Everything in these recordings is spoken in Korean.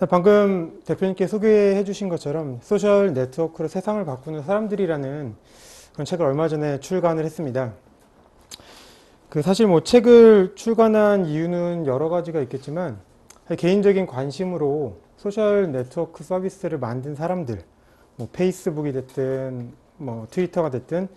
방금 대표님께 소개해 주신 것처럼 소셜 네트워크로 세상을 바꾸는 사람들이라는 그런 책을 얼마 전에 출간을 했습니다. 사실 뭐 책을 출간한 이유는 여러 가지가 있겠지만 개인적인 관심으로 소셜 네트워크 서비스를 만든 사람들, 뭐 페이스북이 됐든 뭐 트위터가 됐든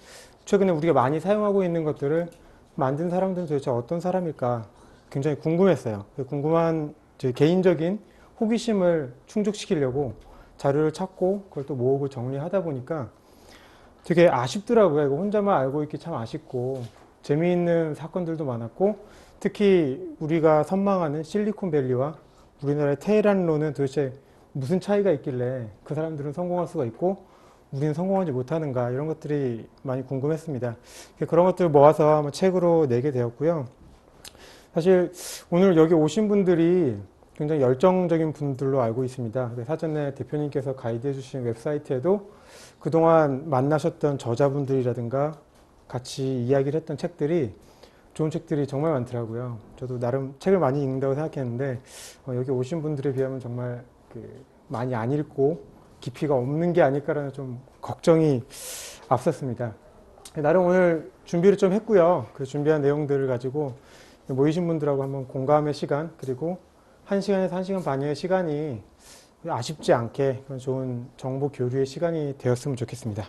최근에 우리가 많이 사용하고 있는 것들을 만든 사람들은 도대체 어떤 사람일까 굉장히 궁금했어요. 궁금한 제 개인적인 호기심을 충족시키려고 자료를 찾고 그걸 또 모으고 정리하다 보니까 되게 아쉽더라고요. 이거 혼자만 알고 있기 참 아쉽고 재미있는 사건들도 많았고 특히 우리가 선망하는 실리콘밸리와 우리나라의 테헤란로는 도대체 무슨 차이가 있길래 그 사람들은 성공할 수가 있고 우리는 성공하지 못하는가 이런 것들이 많이 궁금했습니다. 그런 것들을 모아서 한번 책으로 내게 되었고요. 사실 오늘 여기 오신 분들이 굉장히 열정적인 분들로 알고 있습니다. 사전에 대표님께서 가이드해 주신 웹사이트에도 그동안 만나셨던 저자분들이라든가 같이 이야기를 했던 책들이 좋은 책들이 정말 많더라고요. 저도 나름 책을 많이 읽는다고 생각했는데 여기 오신 분들에 비하면 정말 많이 안 읽고 깊이가 없는 게 아닐까라는 좀 걱정이 앞섰습니다. 나름 오늘 준비를 좀 했고요. 그 준비한 내용들을 가지고 모이신 분들하고 한번 공감의 시간 그리고 1시간에서 1시간 반의 시간이 아쉽지 않게 그런 좋은 정보 교류의 시간이 되었으면 좋겠습니다.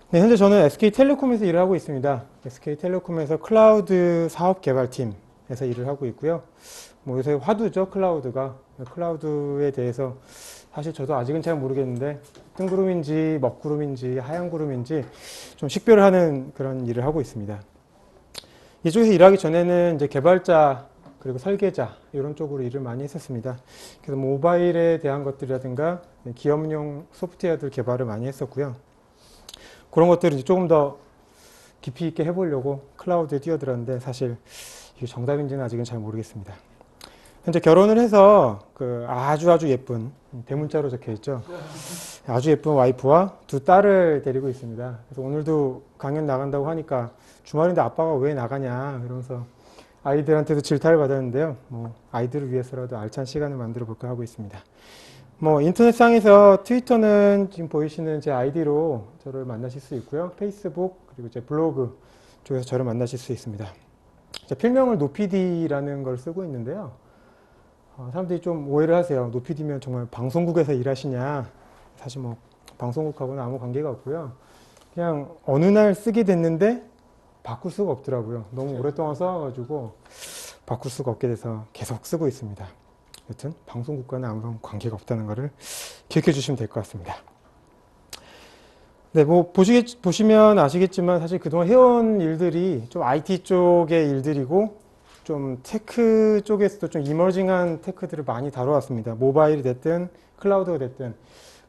네, 현재 저는 SK텔레콤에서 일을 하고 있습니다. SK텔레콤에서 클라우드 사업 개발팀에서 일을 하고 있고요. 뭐 요새 화두죠, 클라우드가. 클라우드에 대해서 사실 저도 아직은 잘 모르겠는데 뜬구름인지 먹구름인지 하얀구름인지 좀 식별을 하는 그런 일을 하고 있습니다. 이쪽에서 일하기 전에는 이제 개발자 그리고 설계자 이런 쪽으로 일을 많이 했었습니다. 그래서 모바일에 대한 것들이라든가 기업용 소프트웨어들 개발을 많이 했었고요. 그런 것들을 이제 조금 더 깊이 있게 해보려고 클라우드에 뛰어들었는데 사실 이게 정답인지는 아직은 잘 모르겠습니다. 현재 결혼을 해서 아주 예쁜 대문자로 적혀 있죠. 아주 예쁜 와이프와 두 딸을 데리고 있습니다. 그래서 오늘도 강연 나간다고 하니까 주말인데 아빠가 왜 나가냐 이러면서 아이들한테도 질타를 받았는데요. 뭐 아이들을 위해서라도 알찬 시간을 만들어 볼까 하고 있습니다. 뭐 인터넷상에서 트위터는 지금 보이시는 제 아이디로 저를 만나실 수 있고요. 페이스북 그리고 제 블로그 쪽에서 저를 만나실 수 있습니다. 필명을 노피디라는 걸 쓰고 있는데요. 사람들이 좀 오해를 하세요. 노피디면 정말 방송국에서 일하시냐. 사실 뭐 방송국하고는 아무 관계가 없고요. 그냥 어느 날 쓰게 됐는데 바꿀 수가 없더라고요. 너무 오랫동안 써와가지고 바꿀 수가 없게 돼서 계속 쓰고 있습니다. 여튼 방송국과는 아무런 관계가 없다는 것을 기억해 주시면 될 것 같습니다. 네, 뭐 보시면 아시겠지만 사실 그동안 해온 일들이 좀 IT 쪽의 일들이고 좀 테크 쪽에서도 좀 이머징한 테크들을 많이 다뤄왔습니다. 모바일이 됐든 클라우드가 됐든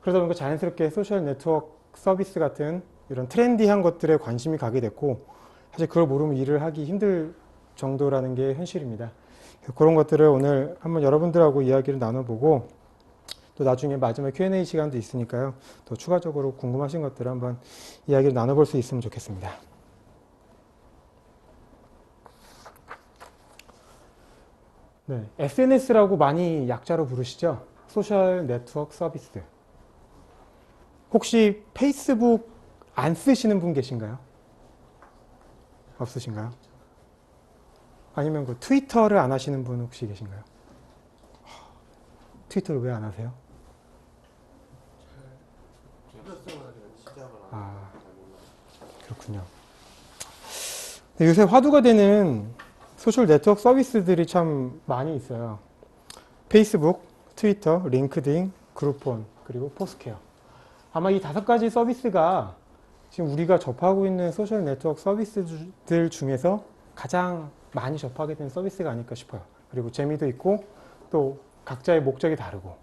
그러다 보니까 자연스럽게 소셜 네트워크 서비스 같은 이런 트렌디한 것들에 관심이 가게 됐고 사실 그걸 모르면 일을 하기 힘들 정도라는 게 현실입니다. 그런 것들을 오늘 한번 여러분들하고 이야기를 나눠보고 또 나중에 마지막 Q&A 시간도 있으니까요. 또 추가적으로 궁금하신 것들을 한번 이야기를 나눠볼 수 있으면 좋겠습니다. 네, SNS라고 많이 약자로 부르시죠? 소셜 네트워크 서비스. 혹시 페이스북 안 쓰시는 분 계신가요? 없으신가요? 아니면 트위터를 안 하시는 분 혹시 계신가요? 트위터를 왜 안 하세요? 아, 그렇군요. 요새 화두가 되는 소셜 네트워크 서비스들이 참 많이 있어요. 페이스북, 트위터, 링크드인, 그룹폰, 그리고 포스케어. 아마 이 5가지 서비스가 지금 우리가 접하고 있는 소셜 네트워크 서비스들 중에서 가장 많이 접하게 된 서비스가 아닐까 싶어요. 그리고 재미도 있고 또 각자의 목적이 다르고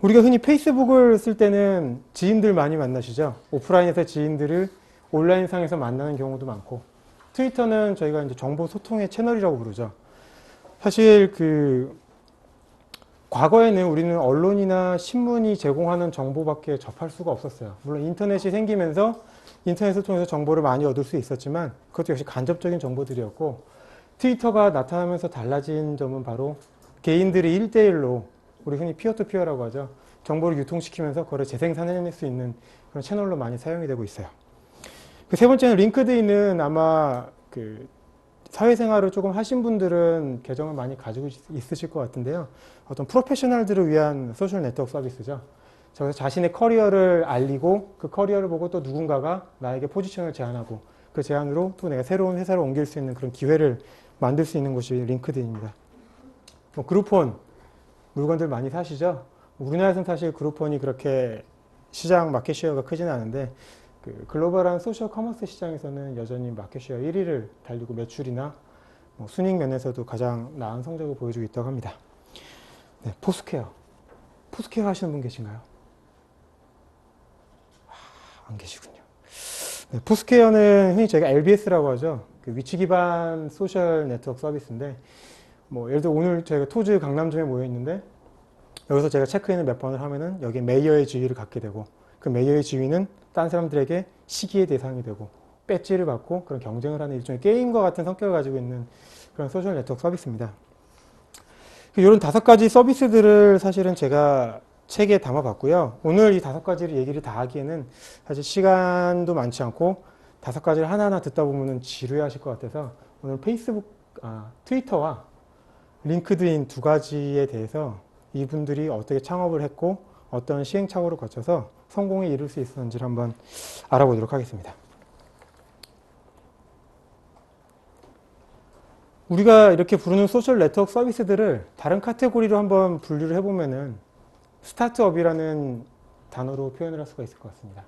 우리가 흔히 페이스북을 쓸 때는 지인들 많이 만나시죠. 오프라인에서 지인들을 온라인상에서 만나는 경우도 많고 트위터는 저희가 이제 정보 소통의 채널이라고 부르죠. 사실 과거에는 우리는 언론이나 신문이 제공하는 정보밖에 접할 수가 없었어요. 물론 인터넷이 생기면서 인터넷을 통해서 정보를 많이 얻을 수 있었지만 그것도 역시 간접적인 정보들이었고 트위터가 나타나면서 달라진 점은 바로 개인들이 1대1로 우리 흔히 피어투피어라고 하죠. 정보를 유통시키면서 그거를 재생산해낼 수 있는 그런 채널로 많이 사용이 되고 있어요. 그 세 번째는 링크드인은 아마 그 사회생활을 조금 하신 분들은 계정을 많이 가지고 있으실 것 같은데요. 어떤 프로페셔널들을 위한 소셜 네트워크 서비스죠. 그래서 자신의 커리어를 알리고 그 커리어를 보고 또 누군가가 나에게 포지션을 제안하고 그 제안으로 또 내가 새로운 회사로 옮길 수 있는 그런 기회를 만들 수 있는 곳이 링크드인입니다. 뭐 그룹폰 물건들 많이 사시죠? 우리나라에서는 사실 그룹폰이 그렇게 시장 마켓쉐어가 크지는 않은데 그 글로벌한 소셜 커머스 시장에서는 여전히 마켓쉐어 1위를 달리고 매출이나 뭐 순익 면에서도 가장 나은 성적을 보여주고 있다고 합니다. 네, 포스퀘어. 포스퀘어 하시는 분 계신가요? 안 계시군요. 네, 포스퀘어는 흔히 저희가 LBS라고 하죠. 그 위치 기반 소셜 네트워크 서비스인데 뭐 예를 들어 오늘 저희가 토즈 강남점에 모여 있는데 여기서 제가 체크인을 몇 번을 하면은 여기에 메이어의 지위를 갖게 되고 그 메이어의 지위는 다른 사람들에게 시기의 대상이 되고 배지를 받고 그런 경쟁을 하는 일종의 게임과 같은 성격을 가지고 있는 그런 소셜 네트워크 서비스입니다. 이런 5가지 서비스들을 사실은 제가 책에 담아봤고요. 오늘 이 5가지를 얘기를 다 하기에는 사실 시간도 많지 않고 5가지를 하나하나 듣다 보면 지루해하실 것 같아서 오늘 트위터와 링크드인 2가지에 대해서 이분들이 어떻게 창업을 했고 어떤 시행착오를 거쳐서 성공에 이룰 수 있었는지를 한번 알아보도록 하겠습니다. 우리가 이렇게 부르는 소셜 네트워크 서비스들을 다른 카테고리로 한번 분류를 해보면은 스타트업이라는 단어로 표현을 할 수가 있을 것 같습니다.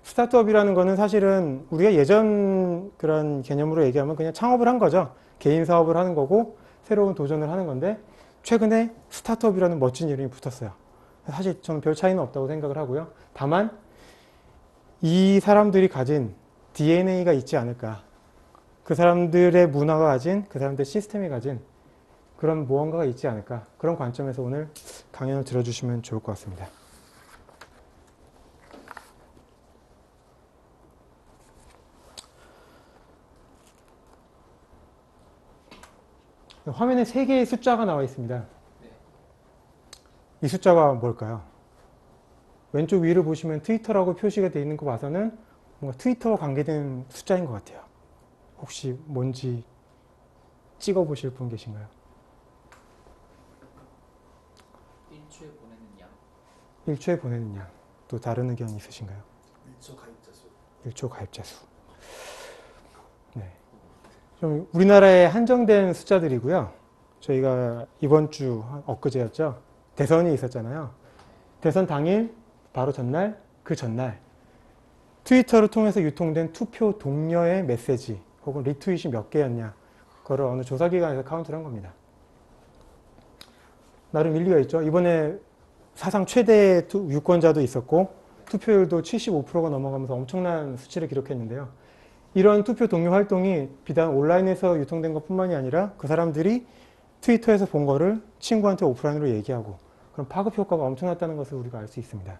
스타트업이라는 거는 사실은 우리가 예전 그런 개념으로 얘기하면 그냥 창업을 한 거죠. 개인 사업을 하는 거고 새로운 도전을 하는 건데 최근에 스타트업이라는 멋진 이름이 붙었어요. 사실 저는 별 차이는 없다고 생각을 하고요. 다만 이 사람들이 가진 DNA가 있지 않을까. 그 사람들의 문화가 가진, 그 사람들의 시스템이 가진 그런 무언가가 있지 않을까. 그런 관점에서 오늘 강연을 들어주시면 좋을 것 같습니다. 화면에 3개의 숫자가 나와 있습니다. 이 숫자가 뭘까요? 왼쪽 위를 보시면 트위터라고 표시가 되어 있는 거 봐서는 뭔가 트위터와 관계된 숫자인 것 같아요. 혹시 뭔지 찍어보실 분 계신가요? 1초에 보내는 양. 1초에 보내는 양. 또 다른 의견 있으신가요? 1초 가입자 수. 1초 가입자 수. 네. 좀 우리나라에 한정된 숫자들이고요. 저희가 이번 주 엊그제였죠. 대선이 있었잖아요. 대선 당일, 바로 전날, 그 전날 트위터를 통해서 유통된 투표 동료의 메시지 혹은 리트윗이 몇 개였냐 그거를 어느 조사기관에서 카운트를 한 겁니다. 나름 일리가 있죠. 이번에 사상 최대의 유권자도 있었고 투표율도 75%가 넘어가면서 엄청난 수치를 기록했는데요. 이런 투표 동료 활동이 비단 온라인에서 유통된 것뿐만이 아니라 그 사람들이 트위터에서 본 거를 친구한테 오프라인으로 얘기하고 그런 파급 효과가 엄청났다는 것을 우리가 알 수 있습니다.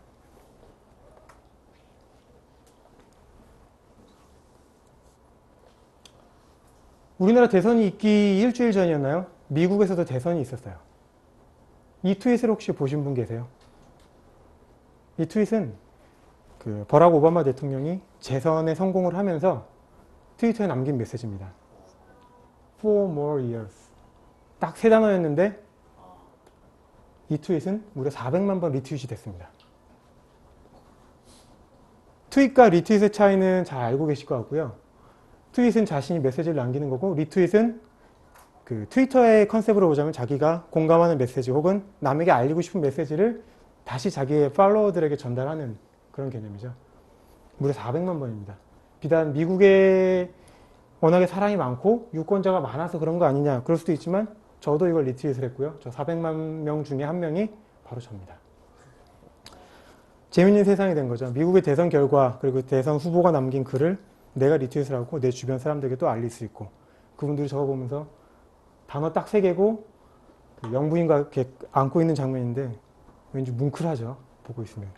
우리나라 대선이 있기 일주일 전이었나요? 미국에서도 대선이 있었어요. 이 트윗을 혹시 보신 분 계세요? 이 트윗은 그 버락 오바마 대통령이 재선에 성공을 하면서 트위터에 남긴 메시지입니다. 4 more years. 딱 3단어였는데 이 트윗은 무려 400만 번 리트윗이 됐습니다. 트윗과 리트윗의 차이는 잘 알고 계실 것 같고요. 트윗은 자신이 메시지를 남기는 거고 리트윗은 그 트위터의 컨셉으로 보자면 자기가 공감하는 메시지 혹은 남에게 알리고 싶은 메시지를 다시 자기의 팔로워들에게 전달하는 그런 개념이죠. 무려 400만 번입니다. 비단 미국에 워낙에 사람이 많고 유권자가 많아서 그런 거 아니냐 그럴 수도 있지만 저도 이걸 리트윗을 했고요. 저 400만 명 중에 한 명이 바로 저입니다. 재밌는 세상이 된 거죠. 미국의 대선 결과 그리고 대선 후보가 남긴 글을 내가 리트윗을 하고 내 주변 사람들에게 또 알릴 수 있고 그분들이 저거 보면서 단어 딱 3개고 영부인과 이렇게 안고 있는 장면인데 왠지 뭉클하죠. 보고 있으면.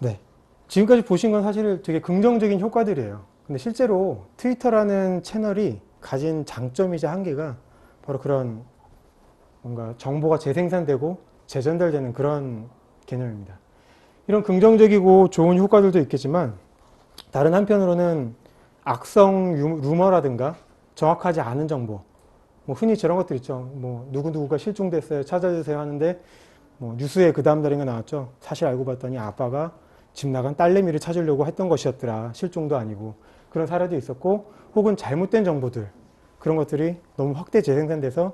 네. 지금까지 보신 건 사실 되게 긍정적인 효과들이에요. 근데 실제로 트위터라는 채널이 가진 장점이자 한계가 바로 그런 뭔가 정보가 재생산되고 재전달되는 그런 개념입니다. 이런 긍정적이고 좋은 효과들도 있겠지만 다른 한편으로는 악성 루머라든가 정확하지 않은 정보, 뭐 흔히 저런 것들 있죠. 뭐 누구누구가 실종됐어요. 찾아주세요 하는데 뭐 뉴스에 그 다음 날인가 나왔죠. 사실 알고 봤더니 아빠가 집 나간 딸내미를 찾으려고 했던 것이었더라. 실종도 아니고. 그런 사례도 있었고, 혹은 잘못된 정보들, 그런 것들이 너무 확대 재생산돼서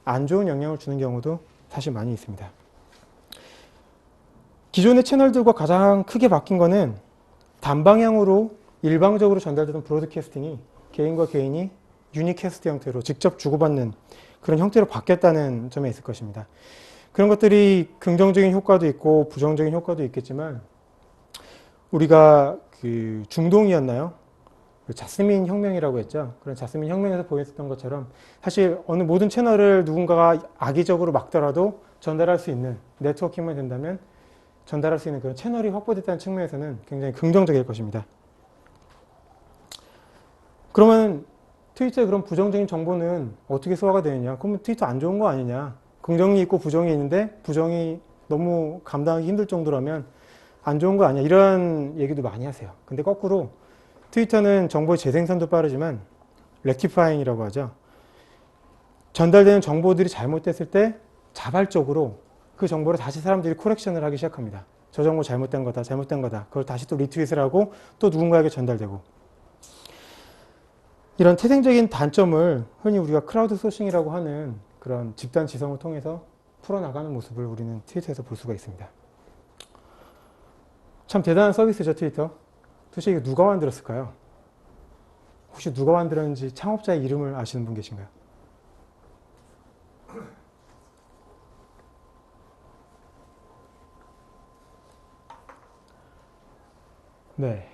안 좋은 영향을 주는 경우도 사실 많이 있습니다. 기존의 채널들과 가장 크게 바뀐 거는 단방향으로 일방적으로 전달되던 브로드캐스팅이 개인과 개인이 유니캐스트 형태로 직접 주고받는 그런 형태로 바뀌었다는 점에 있을 것입니다. 그런 것들이 긍정적인 효과도 있고 부정적인 효과도 있겠지만 우리가 그 중동이었나요? 그 자스민 혁명이라고 했죠. 그런 자스민 혁명에서 보였던 것처럼 사실 어느 모든 채널을 누군가가 악의적으로 막더라도 전달할 수 있는 네트워킹만 된다면 전달할 수 있는 그런 채널이 확보됐다는 측면에서는 굉장히 긍정적일 것입니다. 그러면 트위터의 그런 부정적인 정보는 어떻게 소화가 되느냐? 그러면 트위터 안 좋은 거 아니냐? 긍정이 있고 부정이 있는데 부정이 너무 감당하기 힘들 정도라면 안 좋은 거 아니야? 이런 얘기도 많이 하세요. 근데 거꾸로 트위터는 정보의 재생산도 빠르지만 렉티파잉이라고 하죠. 전달되는 정보들이 잘못됐을 때 자발적으로 그 정보를 다시 사람들이 코렉션을 하기 시작합니다. 저 정보 잘못된 거다, 잘못된 거다. 그걸 다시 또 리트윗을 하고 또 누군가에게 전달되고. 이런 태생적인 단점을 흔히 우리가 크라우드 소싱이라고 하는 그런 집단 지성을 통해서 풀어나가는 모습을 우리는 트위터에서 볼 수가 있습니다. 참 대단한 서비스죠, 트위터. 도대체 이거 누가 만들었을까요? 혹시 누가 만들었는지 창업자의 이름을 아시는 분 계신가요? 네,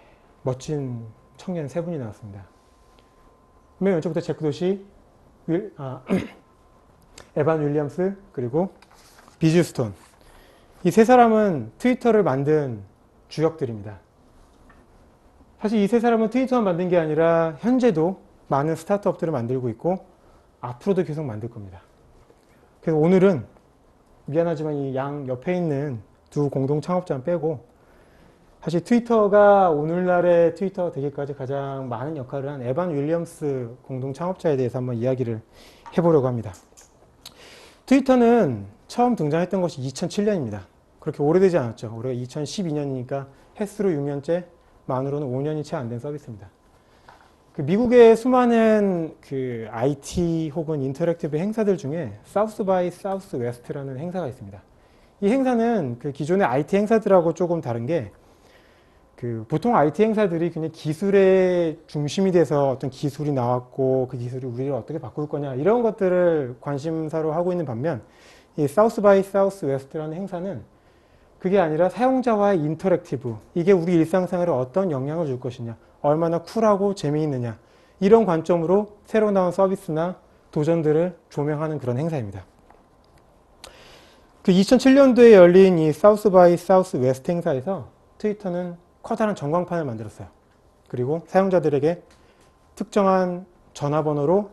멋진 청년 세 분이 나왔습니다. 맨 왼쪽부터 제크 도시, 에반 윌리엄스, 그리고 비즈 스톤. 이 세 사람은 트위터를 만든 주역들입니다. 사실 이 세 사람은 트위터만 만든 게 아니라 현재도 많은 스타트업들을 만들고 있고 앞으로도 계속 만들 겁니다. 그래서 오늘은 미안하지만 이 양 옆에 있는 두 공동 창업자 빼고 사실 트위터가 오늘날의 트위터가 되기까지 가장 많은 역할을 한 에반 윌리엄스 공동 창업자에 대해서 한번 이야기를 해보려고 합니다. 트위터는 처음 등장했던 것이 2007년입니다. 그렇게 오래되지 않았죠. 올해가 2012년이니까 횟수로 6년째, 만으로는 5년이 채 안 된 서비스입니다. 그 미국의 수많은 그 IT 혹은 인터랙티브 행사들 중에 사우스 바이 사우스 웨스트라는 행사가 있습니다. 이 행사는 그 기존의 IT 행사들하고 조금 다른 게 그 보통 IT 행사들이 그냥 기술의 중심이 돼서 어떤 기술이 나왔고 그 기술이 우리를 어떻게 바꿀 거냐 이런 것들을 관심사로 하고 있는 반면 이 사우스 바이 사우스 웨스트라는 행사는 그게 아니라 사용자와의 인터랙티브, 이게 우리 일상생활에 어떤 영향을 줄 것이냐, 얼마나 쿨하고 재미있느냐 이런 관점으로 새로 나온 서비스나 도전들을 조명하는 그런 행사입니다. 그 2007년도에 열린 이 사우스 바이 사우스 웨스트 행사에서 트위터는 커다란 전광판을 만들었어요. 그리고 사용자들에게 특정한 전화번호로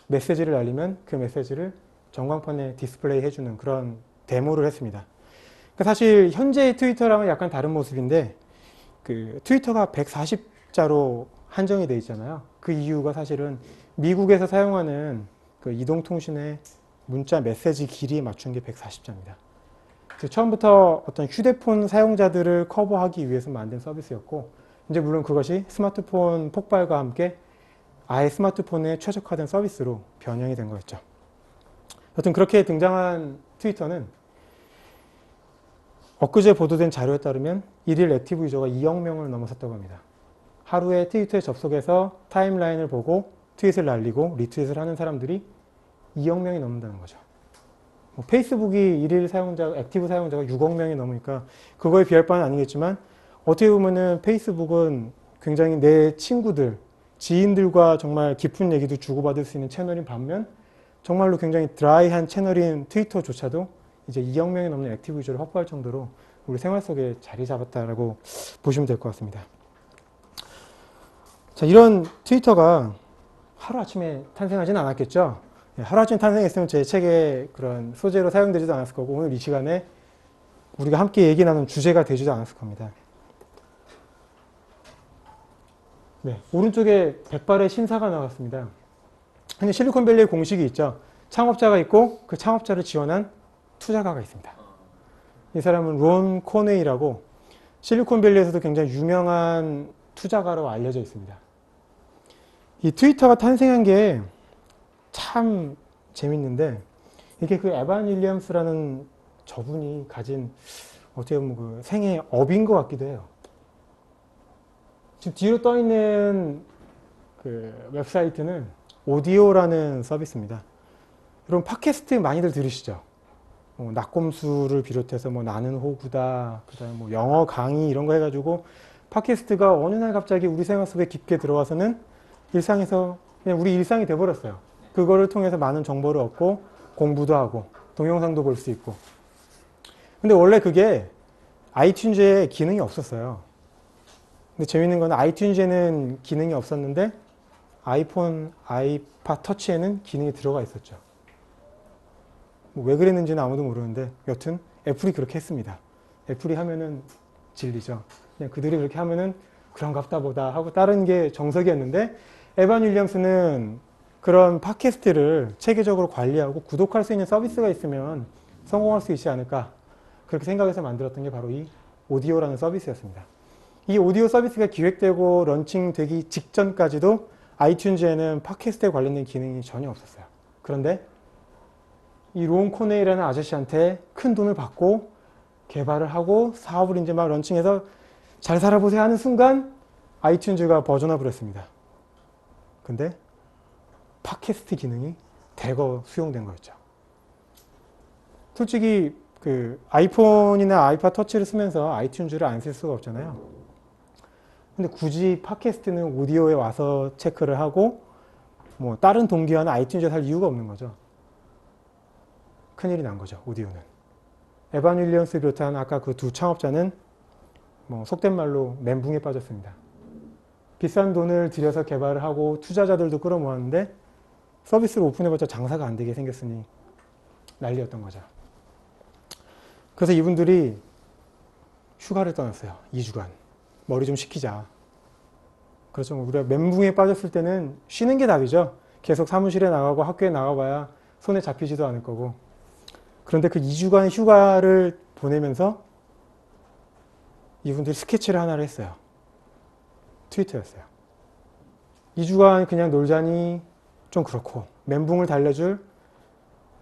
메시지를 날리면 그 메시지를 전광판에 디스플레이 해주는 그런 데모를 했습니다. 사실 현재의 트위터랑은 약간 다른 모습인데 그 트위터가 140자로 한정이 되어 있잖아요. 그 이유가 사실은 미국에서 사용하는 그 이동통신의 문자 메시지 길이에 맞춘 게 140자입니다. 처음부터 어떤 휴대폰 사용자들을 커버하기 위해서 만든 서비스였고 이제 물론 그것이 스마트폰 폭발과 함께 아예 스마트폰에 최적화된 서비스로 변형이 된 거였죠. 여튼 그렇게 등장한 트위터는 엊그제 보도된 자료에 따르면 일일 액티브 유저가 2억 명을 넘어섰다고 합니다. 하루에 트위터에 접속해서 타임라인을 보고 트윗을 날리고 리트윗을 하는 사람들이 2억 명이 넘는다는 거죠. 페이스북이 일일 사용자, 액티브 사용자가 6억 명이 넘으니까 그거에 비할 바는 아니겠지만 어떻게 보면은 페이스북은 굉장히 내 친구들, 지인들과 정말 깊은 얘기도 주고받을 수 있는 채널인 반면 정말로 굉장히 드라이한 채널인 트위터조차도 이제 2억 명이 넘는 액티브 유저를 확보할 정도로 우리 생활 속에 자리 잡았다라고 보시면 될 것 같습니다. 자, 이런 트위터가 하루아침에 탄생하지는 않았겠죠. 하루아침에 탄생했으면 제 책에 그런 소재로 사용되지도 않았을 거고 오늘 이 시간에 우리가 함께 얘기 나눈 주제가 되지도 않았을 겁니다. 네, 오른쪽에 백발의 신사가 나왔습니다. 근데 실리콘밸리의 공식이 있죠. 창업자가 있고 그 창업자를 지원한 투자가가 있습니다. 이 사람은 론 코네이라고 실리콘밸리에서도 굉장히 유명한 투자가로 알려져 있습니다. 이 트위터가 탄생한 게 참 재밌는데 이게 그 에반 윌리엄스라는 저분이 가진 어떻게 보면 그 생애 업인 것 같기도 해요. 지금 뒤로 떠 있는 그 웹사이트는 오디오라는 서비스입니다. 여러분 팟캐스트 많이들 들으시죠? 낙곰수를 비롯해서 뭐 나는 호구다, 그다음에 뭐 영어 강의 이런 거 해가지고 팟캐스트가 어느 날 갑자기 우리 생활 속에 깊게 들어와서는 일상에서 그냥 우리 일상이 돼버렸어요. 그거를 통해서 많은 정보를 얻고 공부도 하고 동영상도 볼 수 있고. 근데 원래 그게 아이튠즈에 기능이 없었어요. 근데 재밌는 건 아이튠즈에는 기능이 없었는데 아이폰, 아이팟 터치에는 기능이 들어가 있었죠. 왜 그랬는지는 아무도 모르는데 여튼 애플이 그렇게 했습니다. 애플이 하면은 진리죠. 그냥 그들이 그렇게 하면은 그런갑다 보다 하고 다른 게 정석이었는데 에반 윌리엄스는 그런 팟캐스트를 체계적으로 관리하고 구독할 수 있는 서비스가 있으면 성공할 수 있지 않을까 그렇게 생각해서 만들었던 게 바로 이 오디오라는 서비스였습니다. 이 오디오 서비스가 기획되고 런칭되기 직전까지도 아이튠즈에는 팟캐스트에 관련된 기능이 전혀 없었어요. 그런데 이 론 코네이라는 아저씨한테 큰 돈을 받고 개발을 하고 사업을 이제 막 런칭해서 잘 살아보세요 하는 순간 아이튠즈가 버전업을 했습니다. 근데 팟캐스트 기능이 대거 수용된 거였죠. 솔직히 그 아이폰이나 아이팟 터치를 쓰면서 아이튠즈를 안 쓸 수가 없잖아요. 근데 굳이 팟캐스트는 오디오에 와서 체크를 하고 뭐 다른 동기화는 아이튠즈에 살 이유가 없는 거죠. 큰일이 난 거죠. 오디오는. 에반 윌리엄스 비롯한 아까 그 두 창업자는 뭐 속된 말로 멘붕에 빠졌습니다. 비싼 돈을 들여서 개발을 하고 투자자들도 끌어모았는데 서비스를 오픈해봤자 장사가 안 되게 생겼으니 난리였던 거죠. 그래서 이분들이 휴가를 떠났어요. 2주간. 머리 좀 식히자. 그렇죠. 우리가 멘붕에 빠졌을 때는 쉬는 게 답이죠. 계속 사무실에 나가고 학교에 나가봐야 손에 잡히지도 않을 거고. 그런데 그 2주간 휴가를 보내면서 이분들이 스케치를 하나를 했어요. 트위터였어요. 2주간 그냥 놀자니 좀 그렇고 멘붕을 달래줄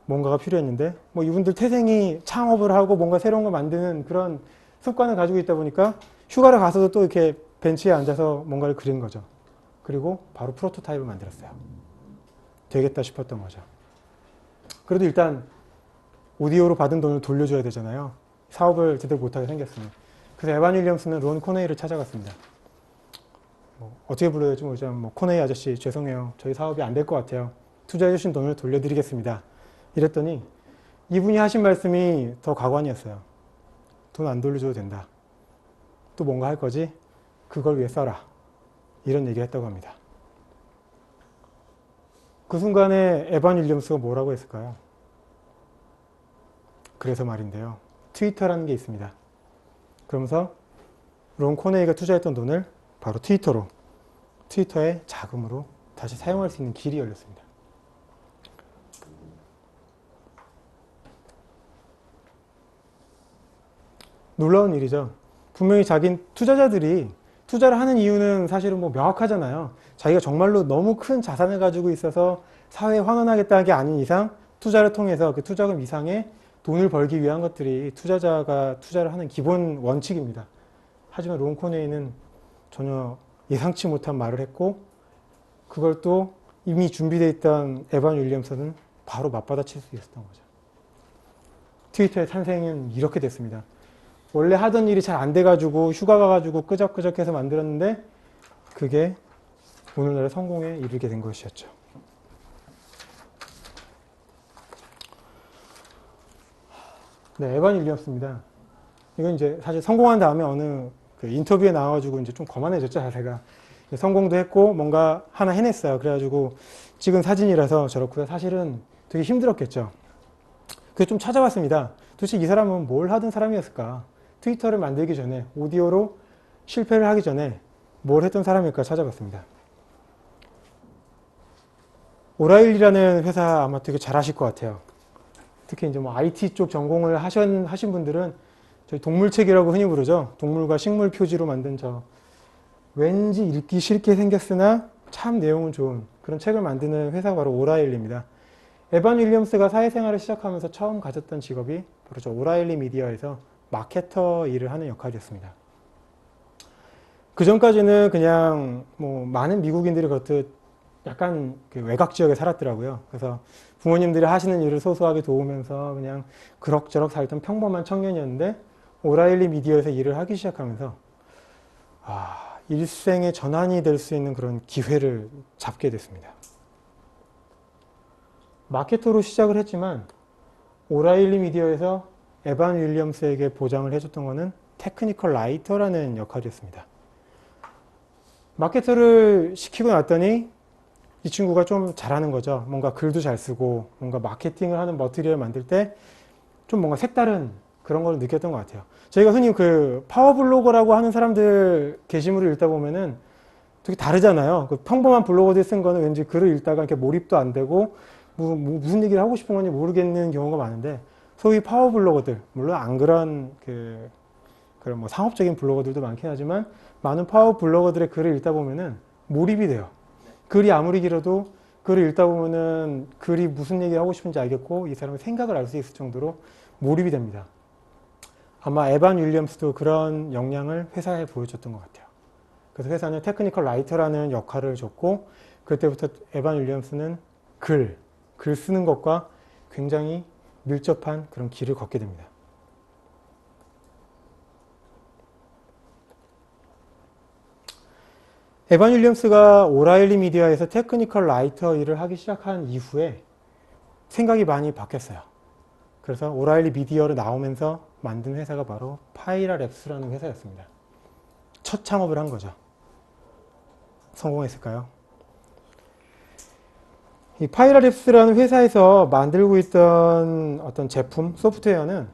뭔가가 필요했는데 뭐 이분들 태생이 창업을 하고 뭔가 새로운 걸 만드는 그런 습관을 가지고 있다 보니까 휴가를 가서도 또 이렇게 벤치에 앉아서 뭔가를 그린 거죠. 그리고 바로 프로토타입을 만들었어요. 되겠다 싶었던 거죠. 그래도 일단 오디오로 받은 돈을 돌려줘야 되잖아요. 사업을 제대로 못하게 생겼으니. 그래서 에반 윌리엄스는 론 코네이를 찾아갔습니다. 어떻게 불러야 될지 모르지만 뭐 코네이 아저씨 죄송해요. 저희 사업이 안 될 것 같아요. 투자해 주신 돈을 돌려드리겠습니다. 이랬더니 이분이 하신 말씀이 더 가관이었어요. 돈 안 돌려줘도 된다. 또 뭔가 할 거지? 그걸 위해 써라. 이런 얘기를 했다고 합니다. 그 순간에 에반 윌리엄스가 뭐라고 했을까요? 그래서 말인데요. 트위터라는 게 있습니다. 그러면서 론 코네이가 투자했던 돈을 바로 트위터의 자금으로 다시 사용할 수 있는 길이 열렸습니다. 놀라운 일이죠. 분명히 투자자들이 투자를 하는 이유는 사실은 뭐 명확하잖아요. 자기가 정말로 너무 큰 자산을 가지고 있어서 사회에 환원하겠다는 게 아닌 이상 투자를 통해서 그 투자금 이상의 돈을 벌기 위한 것들이 투자자가 투자를 하는 기본 원칙입니다. 하지만 론 코네이는 전혀 예상치 못한 말을 했고 그걸 또 이미 준비되어 있던 에반 윌리엄스는 바로 맞받아칠 수 있었던 거죠. 트위터의 탄생은 이렇게 됐습니다. 원래 하던 일이 잘 안 돼가지고 휴가 가가지고 끄적끄적해서 만들었는데 그게 오늘날의 성공에 이르게 된 것이었죠. 네, 에반 윌리엄스입니다. 이건 이제 사실 성공한 다음에 어느 그 인터뷰에 나와가지고 이제 좀 거만해졌죠, 자세가. 성공도 했고 뭔가 하나 해냈어요. 그래가지고 찍은 사진이라서 저렇고요. 사실은 되게 힘들었겠죠. 그래서 좀 찾아봤습니다. 도대체 이 사람은 뭘 하던 사람이었을까? 트위터를 만들기 전에, 오디오로 실패를 하기 전에 뭘 했던 사람일까 찾아봤습니다. 오라일리라는 회사 아마 되게 잘 아실 것 같아요. 특히 이제 뭐 IT 쪽 전공을 하신 분들은 저희 동물책이라고 흔히 부르죠. 동물과 식물 표지로 만든 왠지 읽기 싫게 생겼으나 참 내용은 좋은 그런 책을 만드는 회사가 바로 오라일리입니다. 에반 윌리엄스가 사회생활을 시작하면서 처음 가졌던 직업이 바로 저 오라일리 미디어에서 마케터 일을 하는 역할이었습니다. 그 전까지는 그냥 뭐 많은 미국인들이 그렇듯 약간 그 외곽 지역에 살았더라고요. 그래서 부모님들이 하시는 일을 소소하게 도우면서 그냥 그럭저럭 살던 평범한 청년이었는데 오라일리 미디어에서 일을 하기 시작하면서 일생의 전환이 될 수 있는 그런 기회를 잡게 됐습니다. 마케터로 시작을 했지만 오라일리 미디어에서 에반 윌리엄스에게 보장을 해줬던 것은 테크니컬 라이터라는 역할이었습니다. 마케터를 시키고 났더니 이 친구가 좀 잘하는 거죠. 뭔가 글도 잘 쓰고 뭔가 마케팅을 하는 머티리얼을 만들 때 좀 뭔가 색다른 그런 걸 느꼈던 것 같아요. 저희가 흔히 그 파워블로거라고 하는 사람들 게시물을 읽다 보면은 되게 다르잖아요. 그 평범한 블로거들 쓴 거는 왠지 글을 읽다가 이렇게 몰입도 안 되고 무슨 얘기를 하고 싶은 건지 모르겠는 경우가 많은데 소위 파워블로거들, 물론 안 그런 그런 뭐 상업적인 블로거들도 많긴 하지만 많은 파워블로거들의 글을 읽다 보면은 몰입이 돼요. 글이 아무리 길어도 글을 읽다 보면은 글이 무슨 얘기를 하고 싶은지 알겠고 이 사람의 생각을 알 수 있을 정도로 몰입이 됩니다. 아마 에반 윌리엄스도 그런 역량을 회사에 보여줬던 것 같아요. 그래서 회사는 테크니컬 라이터라는 역할을 줬고 그때부터 에반 윌리엄스는 글 쓰는 것과 굉장히 밀접한 그런 길을 걷게 됩니다. 에반 윌리엄스가 오라일리 미디어에서 테크니컬 라이터 일을 하기 시작한 이후에 생각이 많이 바뀌었어요. 그래서 오라일리 미디어를 나오면서 만든 회사가 바로 파이라랩스라는 회사였습니다. 첫 창업을 한 거죠. 성공했을까요? 이 파이라랩스라는 회사에서 만들고 있던 어떤 제품, 소프트웨어는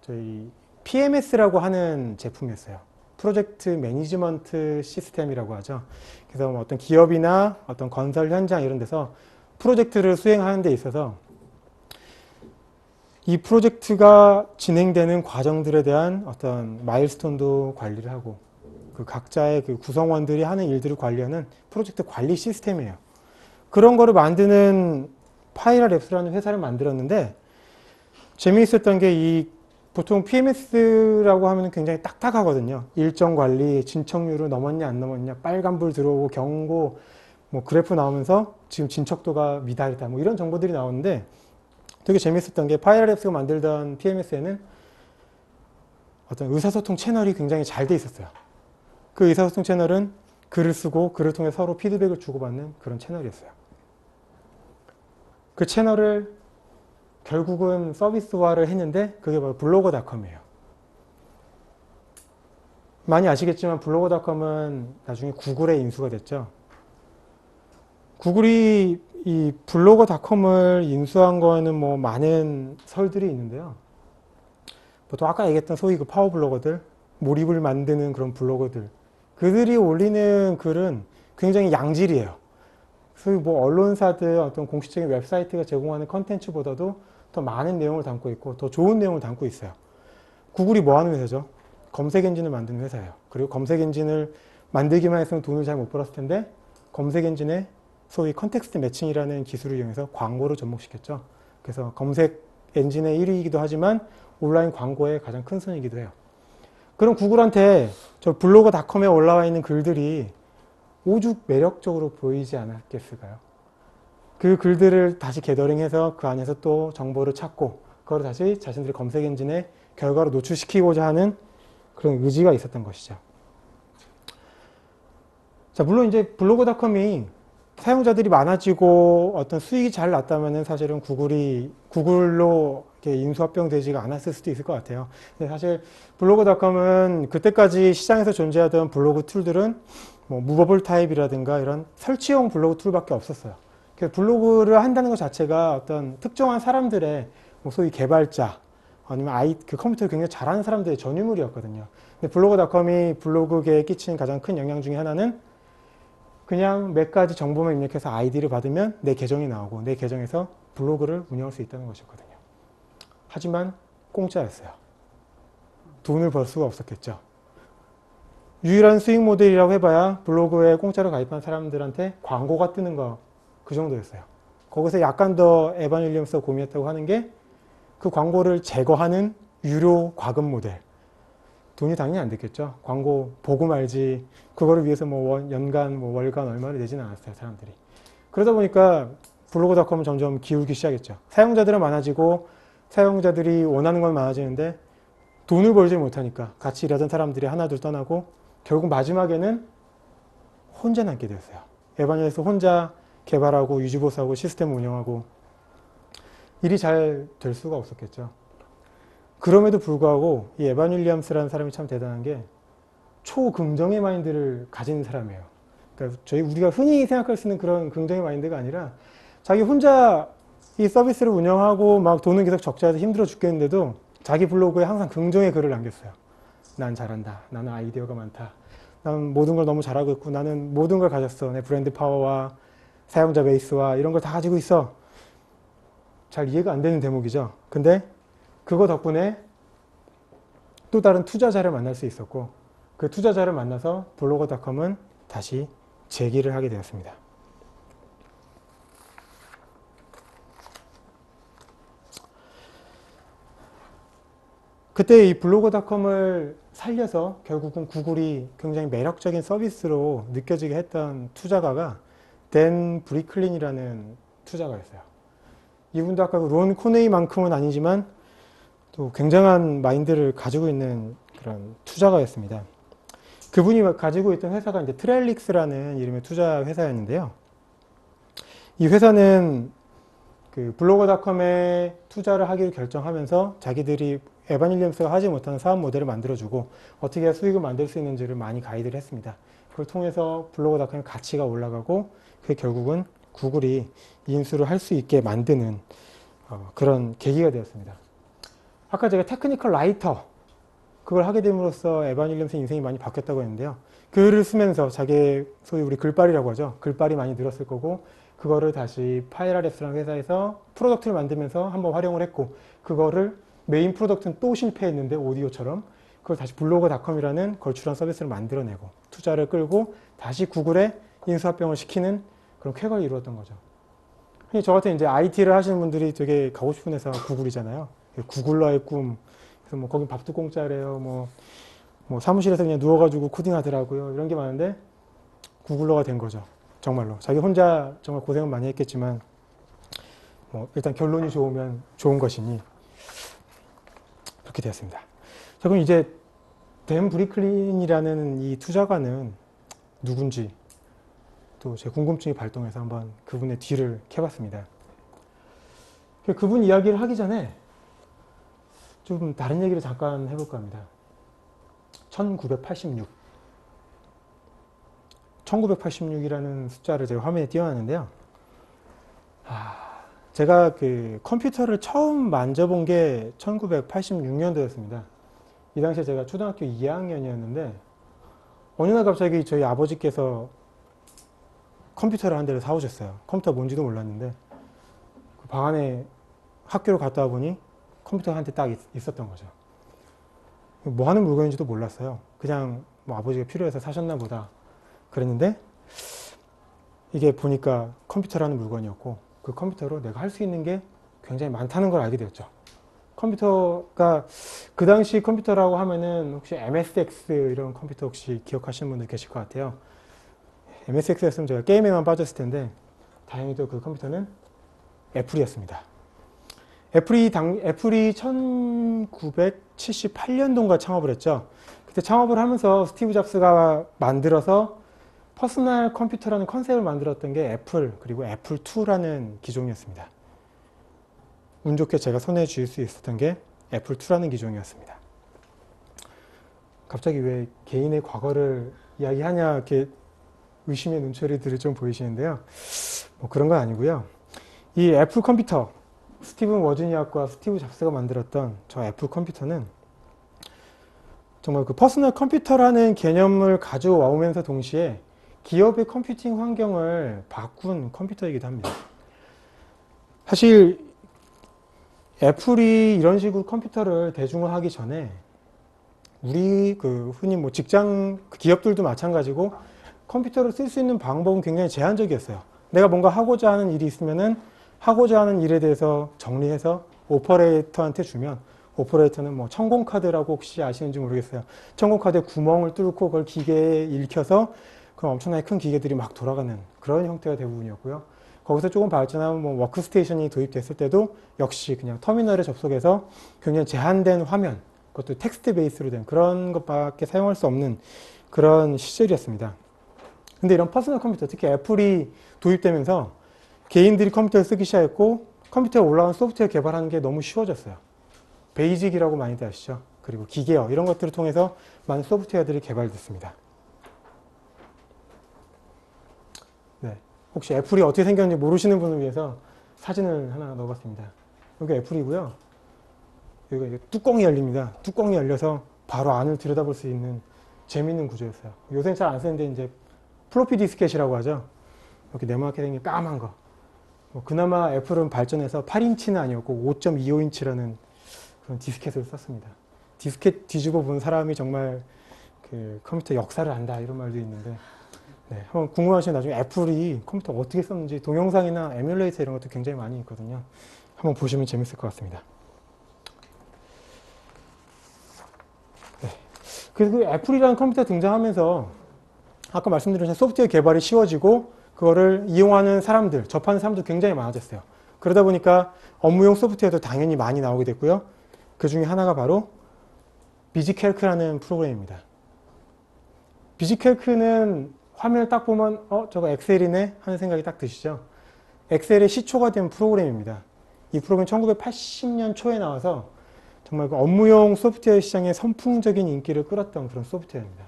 저희 PMS라고 하는 제품이었어요. 프로젝트 매니지먼트 시스템이라고 하죠. 그래서 뭐 어떤 기업이나 어떤 건설 현장 이런 데서 프로젝트를 수행하는 데 있어서 이 프로젝트가 진행되는 과정들에 대한 어떤 마일스톤도 관리를 하고 그 각자의 그 구성원들이 하는 일들을 관리하는 프로젝트 관리 시스템이에요. 그런 거를 만드는 파이라랩스라는 회사를 만들었는데 재미있었던 게 보통 PMS라고 하면 굉장히 딱딱하거든요. 일정 관리, 진척률을 넘었냐 안 넘었냐, 빨간불 들어오고 경고, 뭐 그래프 나오면서 지금 진척도가 미달이다, 뭐 이런 정보들이 나오는데 되게 재미있었던 게 파이라랩스가 만들던 PMS에는 어떤 의사소통 채널이 굉장히 잘 돼 있었어요. 그 의사소통 채널은 글을 쓰고 글을 통해 서로 피드백을 주고받는 그런 채널이었어요. 그 채널을 결국은 서비스화를 했는데 그게 바로 블로거닷컴이에요. 많이 아시겠지만 블로거닷컴은 나중에 구글에 인수가 됐죠. 구글이 이 블로거닷컴을 인수한 거에는 뭐 많은 설들이 있는데요. 보통 아까 얘기했던 소위 그 파워블로거들, 몰입을 만드는 그런 블로거들, 그들이 올리는 글은 굉장히 양질이에요. 소위 뭐 언론사들 어떤 공식적인 웹사이트가 제공하는 컨텐츠보다도 더 많은 내용을 담고 있고 더 좋은 내용을 담고 있어요. 구글이 뭐 하는 회사죠? 검색 엔진을 만드는 회사예요. 그리고 검색 엔진을 만들기만 했으면 돈을 잘 못 벌었을 텐데 검색 엔진에 소위 컨텍스트 매칭이라는 기술을 이용해서 광고를 접목시켰죠. 그래서 검색 엔진의 1위이기도 하지만 온라인 광고의 가장 큰 손이기도 해요. 그럼 구글한테 저 블로거닷컴에 올라와 있는 글들이 오죽 매력적으로 보이지 않았겠을까요? 그 글들을 다시 게더링해서 그 안에서 또 정보를 찾고 그걸 다시 자신들의 검색 엔진에 결과로 노출시키고자 하는 그런 의지가 있었던 것이죠. 자, 물론 이제 블로거닷컴이 사용자들이 많아지고 어떤 수익이 잘 났다면은 사실은 구글로 이렇게 인수합병되지가 않았을 수도 있을 것 같아요. 근데 사실 블로거닷컴은 그때까지 시장에서 존재하던 블로그 툴들은 뭐 무버블 타입이라든가 이런 설치형 블로그 툴밖에 없었어요. 블로그를 한다는 것 자체가 어떤 특정한 사람들의 뭐 소위 개발자 아니면 그 컴퓨터를 굉장히 잘하는 사람들의 전유물이었거든요. 근데 블로그닷컴이 블로그계에 끼친 가장 큰 영향 중에 하나는 그냥 몇 가지 정보만 입력해서 아이디를 받으면 내 계정이 나오고 내 계정에서 블로그를 운영할 수 있다는 것이었거든요. 하지만 공짜였어요. 돈을 벌 수가 없었겠죠. 유일한 수익 모델이라고 해봐야 블로그에 공짜로 가입한 사람들한테 광고가 뜨는 거 그 정도였어요. 거기서 약간 더 에반 윌리엄스가 고민했다고 하는 게 그 광고를 제거하는 유료 과금 모델. 돈이 당연히 안 됐겠죠. 광고 보고 말지 그거를 위해서 뭐 연간 뭐 월간 얼마를 내지는 않았어요, 사람들이. 그러다 보니까 블로그닷컴은 점점 기울기 시작했죠. 사용자들은 많아지고 사용자들이 원하는 건 많아지는데 돈을 벌지 못하니까 같이 일하던 사람들이 하나둘 떠나고 결국 마지막에는 혼자 남게 되었어요. 에바니에서 혼자 개발하고 유지보수하고 시스템을 운영하고 일이 잘 될 수가 없었겠죠. 그럼에도 불구하고 이 에반 윌리엄스라는 사람이 참 대단한 게 초긍정의 마인드를 가진 사람이에요. 그러니까 우리가 흔히 생각할 수 있는 그런 긍정의 마인드가 아니라 자기 혼자 이 서비스를 운영하고 막 돈은 계속 적자해서 힘들어 죽겠는데도 자기 블로그에 항상 긍정의 글을 남겼어요. 난 잘한다. 나는 아이디어가 많다. 나는 모든 걸 너무 잘하고 있고 나는 모든 걸 가졌어. 내 브랜드 파워와 사용자 베이스와 이런 걸 다 가지고 있어. 잘 이해가 안 되는 대목이죠. 근데 그거 덕분에 또 다른 투자자를 만날 수 있었고 그 투자자를 만나서 블로거닷컴은 다시 재기를 하게 되었습니다. 그때 이 블로거닷컴을 살려서 결국은 구글이 굉장히 매력적인 서비스로 느껴지게 했던 투자가가 댄 브리클린이라는 투자가였어요. 이분도 아까 론 코네이만큼은 아니지만 또 굉장한 마인드를 가지고 있는 그런 투자가였습니다. 그분이 가지고 있던 회사가 이제 트렐릭스라는 이름의 투자 회사였는데요. 이 회사는 그 블로거닷컴에 투자를 하기로 결정하면서 자기들이 에반 윌리엄스가 하지 못하는 사업 모델을 만들어주고 어떻게 해야 수익을 만들 수 있는지를 많이 가이드를 했습니다. 그걸 통해서 블로거닷컴의 가치가 올라가고 그게 결국은 구글이 인수를 할 수 있게 만드는 그런 계기가 되었습니다. 아까 제가 테크니컬 라이터 그걸 하게 됨으로써 에반 윌리엄스의 인생이 많이 바뀌었다고 했는데요. 글을 쓰면서 자기의 소위 우리 글빨이라고 하죠. 글빨이 많이 늘었을 거고 그거를 다시 파이라랩스라는 회사에서 프로덕트를 만들면서 한번 활용을 했고 그거를 메인 프로덕트는 또 실패했는데 오디오처럼 그걸 다시 블로그닷컴이라는 걸출한 서비스를 만들어내고 투자를 끌고 다시 구글에 인수합병을 시키는 그런 쾌거를 이루었던 거죠. 저 같은 이제 IT를 하시는 분들이 되게 가고 싶은 회사가 구글이잖아요. 구글러의 꿈. 그래서 뭐 거긴 밥도 공짜래요. 뭐 사무실에서 그냥 누워가지고 코딩하더라고요. 이런 게 많은데 구글러가 된 거죠. 정말로. 자기 혼자 정말 고생은 많이 했겠지만 뭐 일단 결론이 좋으면 좋은 것이니 그렇게 되었습니다. 자, 그럼 이제 댄 브리클린이라는 이 투자가는 누군지 또 제 궁금증이 발동해서 한번 그분의 뒤를 캐봤습니다. 그분 이야기를 하기 전에 좀 다른 얘기를 잠깐 해볼까 합니다. 1986. 1986이라는 숫자를 제가 화면에 띄워놨는데요. 제가 그 컴퓨터를 처음 만져본 게 1986년도였습니다. 이 당시에 제가 초등학교 2학년이었는데 어느 날 갑자기 저희 아버지께서 컴퓨터를 한 대를 사오셨어요. 컴퓨터 뭔지도 몰랐는데 그 방 안에 학교를 갔다 와보니 컴퓨터가 한 대 딱 있었던 거죠. 뭐 하는 물건인지도 몰랐어요. 그냥 뭐 아버지가 필요해서 사셨나 보다 그랬는데 이게 보니까 컴퓨터라는 물건이었고 그 컴퓨터로 내가 할 수 있는 게 굉장히 많다는 걸 알게 되었죠. 컴퓨터가 그 당시 컴퓨터라고 하면은 혹시 MSX 이런 컴퓨터 혹시 기억하시는 분들 계실 것 같아요. MSX였으면 제가 게임에만 빠졌을 텐데 다행히도 그 컴퓨터는 애플이었습니다. 애플이 1978년도인가 창업을 했죠. 그때 창업을 하면서 스티브 잡스가 만들어서 퍼스널 컴퓨터라는 컨셉을 만들었던 게 애플 그리고 애플2라는 기종이었습니다. 운 좋게 제가 손에 쥘 수 있었던 게 애플2라는 기종이었습니다. 갑자기 왜 개인의 과거를 이야기하냐 이렇게 의심의 눈초리들을 좀 보이시는데요. 뭐 그런 건 아니고요. 이 애플 컴퓨터, 스티븐 워즈니악과 스티브 잡스가 만들었던 저 애플 컴퓨터는 정말 그 퍼스널 컴퓨터라는 개념을 가져와오면서 동시에 기업의 컴퓨팅 환경을 바꾼 컴퓨터이기도 합니다. 사실 애플이 이런 식으로 컴퓨터를 대중화하기 전에 우리 그 흔히 뭐 직장 기업들도 마찬가지고 컴퓨터를 쓸 수 있는 방법은 굉장히 제한적이었어요. 내가 뭔가 하고자 하는 일이 있으면은 하고자 하는 일에 대해서 정리해서 오퍼레이터한테 주면 오퍼레이터는 뭐 천공카드라고 혹시 아시는지 모르겠어요. 천공카드에 구멍을 뚫고 그걸 기계에 읽혀서 그 엄청나게 큰 기계들이 막 돌아가는 그런 형태가 대부분이었고요. 거기서 조금 발전하면 뭐 워크스테이션이 도입됐을 때도 역시 그냥 터미널에 접속해서 굉장히 제한된 화면, 그것도 텍스트 베이스로 된 그런 것밖에 사용할 수 없는 그런 시절이었습니다. 근데 이런 퍼스널 컴퓨터, 특히 애플이 도입되면서 개인들이 컴퓨터를 쓰기 시작했고 컴퓨터에 올라온 소프트웨어 개발하는 게 너무 쉬워졌어요. 베이직이라고 많이들 아시죠? 그리고 기계어 이런 것들을 통해서 많은 소프트웨어들이 개발됐습니다. 네, 혹시 애플이 어떻게 생겼는지 모르시는 분을 위해서 사진을 하나 넣어봤습니다. 여기 애플이고요. 여기가 뚜껑이 열립니다. 뚜껑이 열려서 바로 안을 들여다볼 수 있는 재미있는 구조였어요. 요새는 잘 안 쓰는데 이제 플로피 디스켓이라고 하죠. 이렇게 네모나게 생긴 까만 거. 그나마 애플은 발전해서 8인치는 아니었고 5.25인치라는 그런 디스켓을 썼습니다. 디스켓 뒤집어 본 사람이 정말 그 컴퓨터 역사를 안다 이런 말도 있는데 네, 한번 궁금하시면 나중에 애플이 컴퓨터 어떻게 썼는지 동영상이나 에뮬레이터 이런 것도 굉장히 많이 있거든요. 한번 보시면 재밌을 것 같습니다. 네. 그래서 그 애플이라는 컴퓨터 등장하면서 아까 말씀드린 소프트웨어 개발이 쉬워지고 그거를 이용하는 사람들, 접하는 사람도 굉장히 많아졌어요. 그러다 보니까 업무용 소프트웨어도 당연히 많이 나오게 됐고요. 그 중에 하나가 바로 비지캘크라는 프로그램입니다. 비지캘크는 화면을 딱 보면 저거 엑셀이네 하는 생각이 딱 드시죠? 엑셀의 시초가 된 프로그램입니다. 이 프로그램은 1980년 초에 나와서 정말 그 업무용 소프트웨어 시장에 선풍적인 인기를 끌었던 그런 소프트웨어입니다.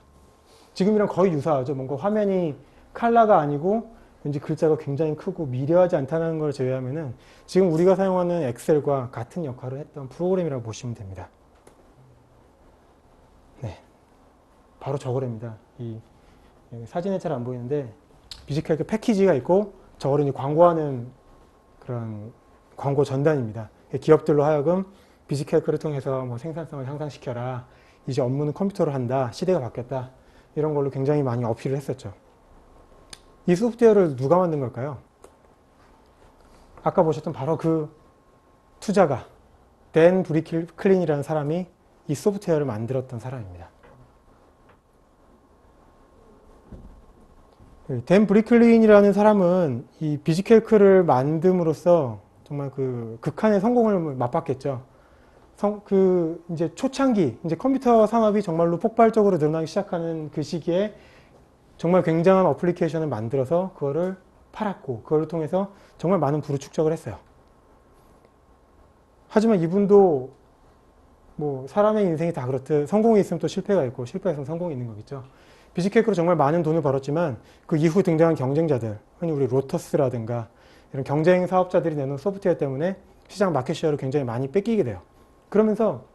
지금이랑 거의 유사하죠. 뭔가 화면이 칼라가 아니고 왠지 글자가 굉장히 크고 미려하지 않다는 걸 제외하면은 지금 우리가 사용하는 엑셀과 같은 역할을 했던 프로그램이라고 보시면 됩니다. 네, 바로 저거랍니다. 이 사진에 잘 안 보이는데 비지캘크 패키지가 있고 저거를 이제 광고하는 그런 광고 전단입니다. 기업들로 하여금 비지캘크를 통해서 뭐 생산성을 향상시켜라. 이제 업무는 컴퓨터로 한다. 시대가 바뀌었다. 이런 걸로 굉장히 많이 어필을 했었죠. 이 소프트웨어를 누가 만든 걸까요? 아까 보셨던 바로 그 투자가 댄 브리클린이라는 사람이 이 소프트웨어를 만들었던 사람입니다. 댄 브리클린이라는 사람은 이 비지캘크를 만듦으로써 정말 그 극한의 성공을 맛봤겠죠. 이제 초창기, 이제 컴퓨터 산업이 정말로 폭발적으로 늘어나기 시작하는 그 시기에 정말 굉장한 어플리케이션을 만들어서 그거를 팔았고, 그걸 통해서 정말 많은 부를 축적을 했어요. 하지만 이분도 뭐 사람의 인생이 다 그렇듯 성공이 있으면 또 실패가 있고 실패가 있으면 성공이 있는 거겠죠. 비지캘크로 정말 많은 돈을 벌었지만 그 이후 등장한 경쟁자들, 흔히 우리 로터스라든가 이런 경쟁 사업자들이 내놓은 소프트웨어 때문에 시장 마켓 쉐어를 굉장히 많이 뺏기게 돼요. 그러면서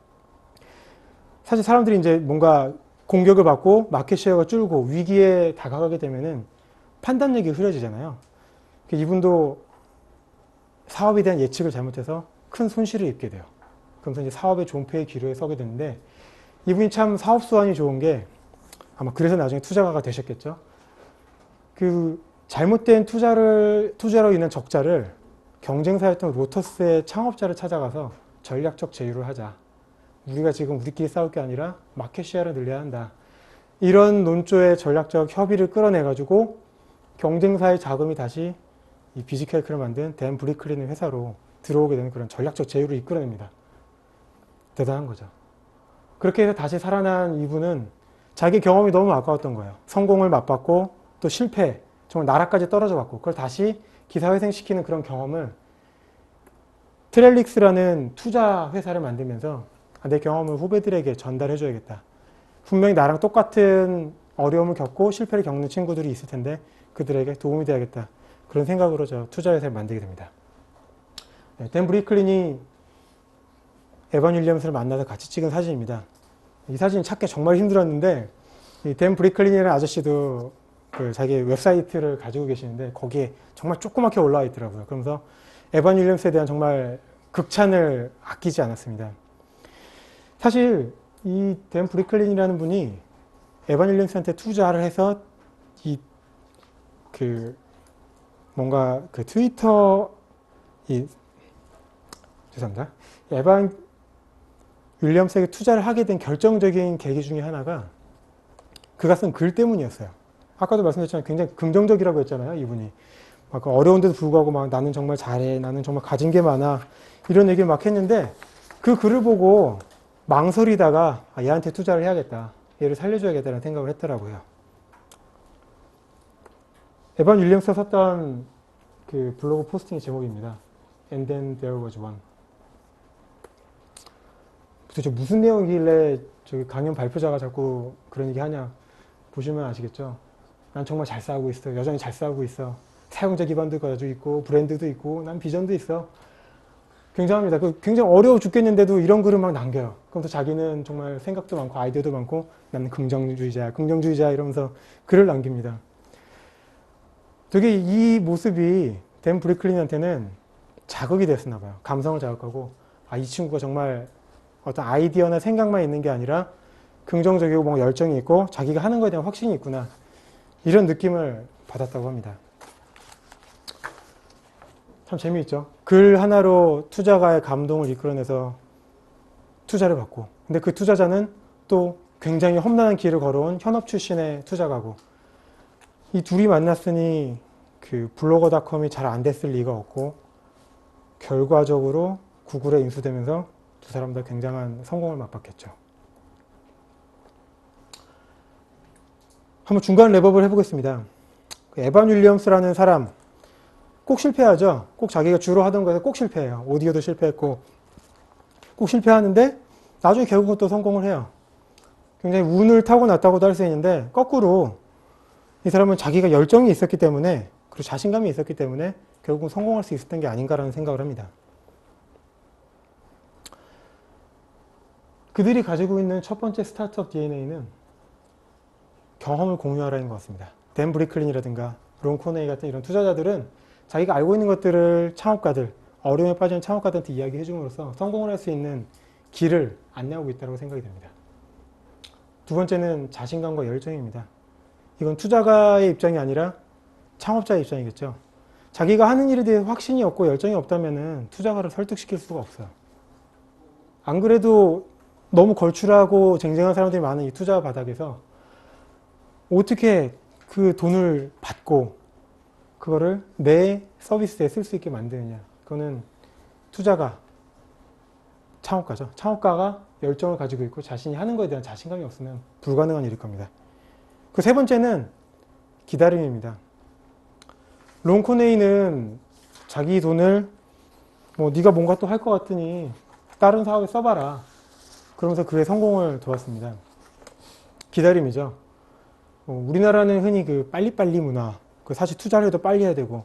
사실 사람들이 이제 뭔가 공격을 받고 마켓 쉐어가 줄고 위기에 다가가게 되면은 판단력이 흐려지잖아요. 이분도 사업에 대한 예측을 잘못해서 큰 손실을 입게 돼요. 그러면서 이제 사업의 존폐의 기로에 서게 되는데 이분이 참 사업 수완이 좋은 게 아마 그래서 나중에 투자가가 되셨겠죠. 그 잘못된 투자로 인한 적자를 경쟁사였던 로터스의 창업자를 찾아가서 전략적 제휴를 하자. 우리가 지금 우리끼리 싸울 게 아니라 마켓 쉐어를 늘려야 한다. 이런 논조의 전략적 협의를 끌어내가지고 경쟁사의 자금이 다시 이 비지캘크를 만든 댄 브리클린의 회사로 들어오게 되는 그런 전략적 제휴를 이끌어냅니다. 대단한 거죠. 그렇게 해서 다시 살아난 이분은 자기 경험이 너무 아까웠던 거예요. 성공을 맛봤고 또 실패, 정말 나라까지 떨어져 봤고 그걸 다시 기사회생시키는 그런 경험을 트렐릭스라는 투자 회사를 만들면서 내 경험을 후배들에게 전달해줘야겠다. 분명히 나랑 똑같은 어려움을 겪고 실패를 겪는 친구들이 있을 텐데 그들에게 도움이 돼야겠다. 그런 생각으로 저 투자 회사를 만들게 됩니다. 네, 댄 브리클린이 에반 윌리엄스를 만나서 같이 찍은 사진입니다. 이 사진 찾기 정말 힘들었는데 이 댄 브리클린이라는 아저씨도 그 자기 웹사이트를 가지고 계시는데 거기에 정말 조그맣게 올라와 있더라고요. 그러면서 에반 윌리엄스에 대한 정말 극찬을 아끼지 않았습니다. 사실 이 댄 브리클린이라는 분이 에반 윌리엄스한테 투자를 해서 이 그 뭔가 그 트위터 죄송합니다. 에반 윌리엄스에게 투자를 하게 된 결정적인 계기 중에 하나가 그가 쓴 글 때문이었어요. 아까도 말씀드렸지만 굉장히 긍정적이라고 했잖아요, 이분이. 막 어려운데도 불구하고 막 나는 정말 잘해, 나는 정말 가진 게 많아, 이런 얘기를 막 했는데 그 글을 보고 망설이다가 얘한테 투자를 해야겠다, 얘를 살려줘야겠다는 생각을 했더라고요. 에반 윌리엄스가 썼던 그 블로그 포스팅의 제목입니다. And then there was one. 도대체 무슨 내용이길래 저기 강연 발표자가 자꾸 그런 얘기 하냐 보시면 아시겠죠. 난 정말 잘 싸우고 있어. 여전히 잘 싸우고 있어. 사용자 기반도 가지고 있고 브랜드도 있고 난 비전도 있어. 굉장합니다. 굉장히 어려워 죽겠는데도 이런 글을 막 남겨요. 그럼 또 자기는 정말 생각도 많고 아이디어도 많고 나는 긍정주의자야 이러면서 글을 남깁니다. 되게 이 모습이 댄 브리클린한테는 자극이 됐었나 봐요. 감성을 자극하고 이 친구가 정말 어떤 아이디어나 생각만 있는 게 아니라 긍정적이고 뭔가 열정이 있고 자기가 하는 거에 대한 확신이 있구나, 이런 느낌을 받았다고 합니다. 참 재미있죠. 글 하나로 투자가의 감동을 이끌어내서 투자를 받고, 근데 그 투자자는 또 굉장히 험난한 길을 걸어온 현업 출신의 투자가고, 이 둘이 만났으니 그 블로거닷컴이 잘 안 됐을 리가 없고 결과적으로 구글에 인수되면서 두 사람 다 굉장한 성공을 맛봤겠죠. 한번 중간 랩업을 해보겠습니다. 에반 윌리엄스라는 사람 꼭 실패하죠. 꼭 자기가 주로 하던 거에서 꼭 실패해요. 오디오도 실패했고 꼭 실패하는데 나중에 결국은 또 성공을 해요. 굉장히 운을 타고났다고도 할 수 있는데 거꾸로 이 사람은 자기가 열정이 있었기 때문에, 그리고 자신감이 있었기 때문에 결국은 성공할 수 있었던 게 아닌가라는 생각을 합니다. 그들이 가지고 있는 첫 번째 스타트업 DNA는 경험을 공유하라는 것 같습니다. 댄 브리클린이라든가 론 코네이 같은 이런 투자자들은 자기가 알고 있는 것들을 창업가들, 어려움에 빠지는 창업가들한테 이야기해 줌으로써 성공을 할 수 있는 길을 안내하고 있다고 생각이 됩니다. 두 번째는 자신감과 열정입니다. 이건 투자가의 입장이 아니라 창업자의 입장이겠죠. 자기가 하는 일에 대해 확신이 없고 열정이 없다면 투자가를 설득시킬 수가 없어요. 안 그래도 너무 걸출하고 쟁쟁한 사람들이 많은 이 투자 바닥에서 어떻게 그 돈을 받고 그거를 내 서비스에 쓸 수 있게 만드느냐. 그거는 투자가, 창업가죠. 창업가가 열정을 가지고 있고 자신이 하는 거에 대한 자신감이 없으면 불가능한 일일 겁니다. 그 세 번째는 기다림입니다. 론 코네이는 자기 돈을 네가 뭔가 또 할 것 같으니 다른 사업에 써봐라, 그러면서 그의 성공을 도왔습니다. 기다림이죠. 우리나라는 흔히 그 빨리빨리 문화, 사실 투자를 해도 빨리 해야 되고,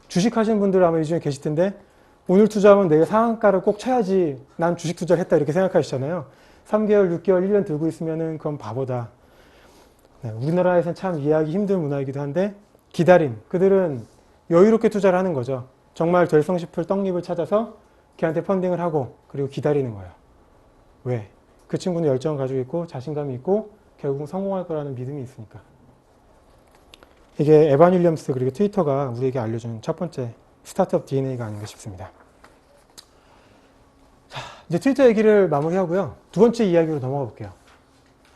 주식하시는 분들 아마 이 중에 계실 텐데 오늘 투자하면 내일 상한가를 꼭 쳐야지 난 주식 투자를 했다 이렇게 생각하시잖아요. 3개월, 6개월, 1년 들고 있으면은 그건 바보다. 네, 우리나라에서는 참 이해하기 힘든 문화이기도 한데 기다림, 그들은 여유롭게 투자를 하는 거죠. 정말 될성 싶을 떡잎을 찾아서 걔한테 펀딩을 하고 그리고 기다리는 거예요. 왜? 그 친구는 열정을 가지고 있고 자신감이 있고 결국 성공할 거라는 믿음이 있으니까. 이게 에반 윌리엄스 그리고 트위터가 우리에게 알려준 첫 번째 스타트업 DNA가 아닌가 싶습니다. 자, 이제 트위터 얘기를 마무리하고요. 두 번째 이야기로 넘어가 볼게요.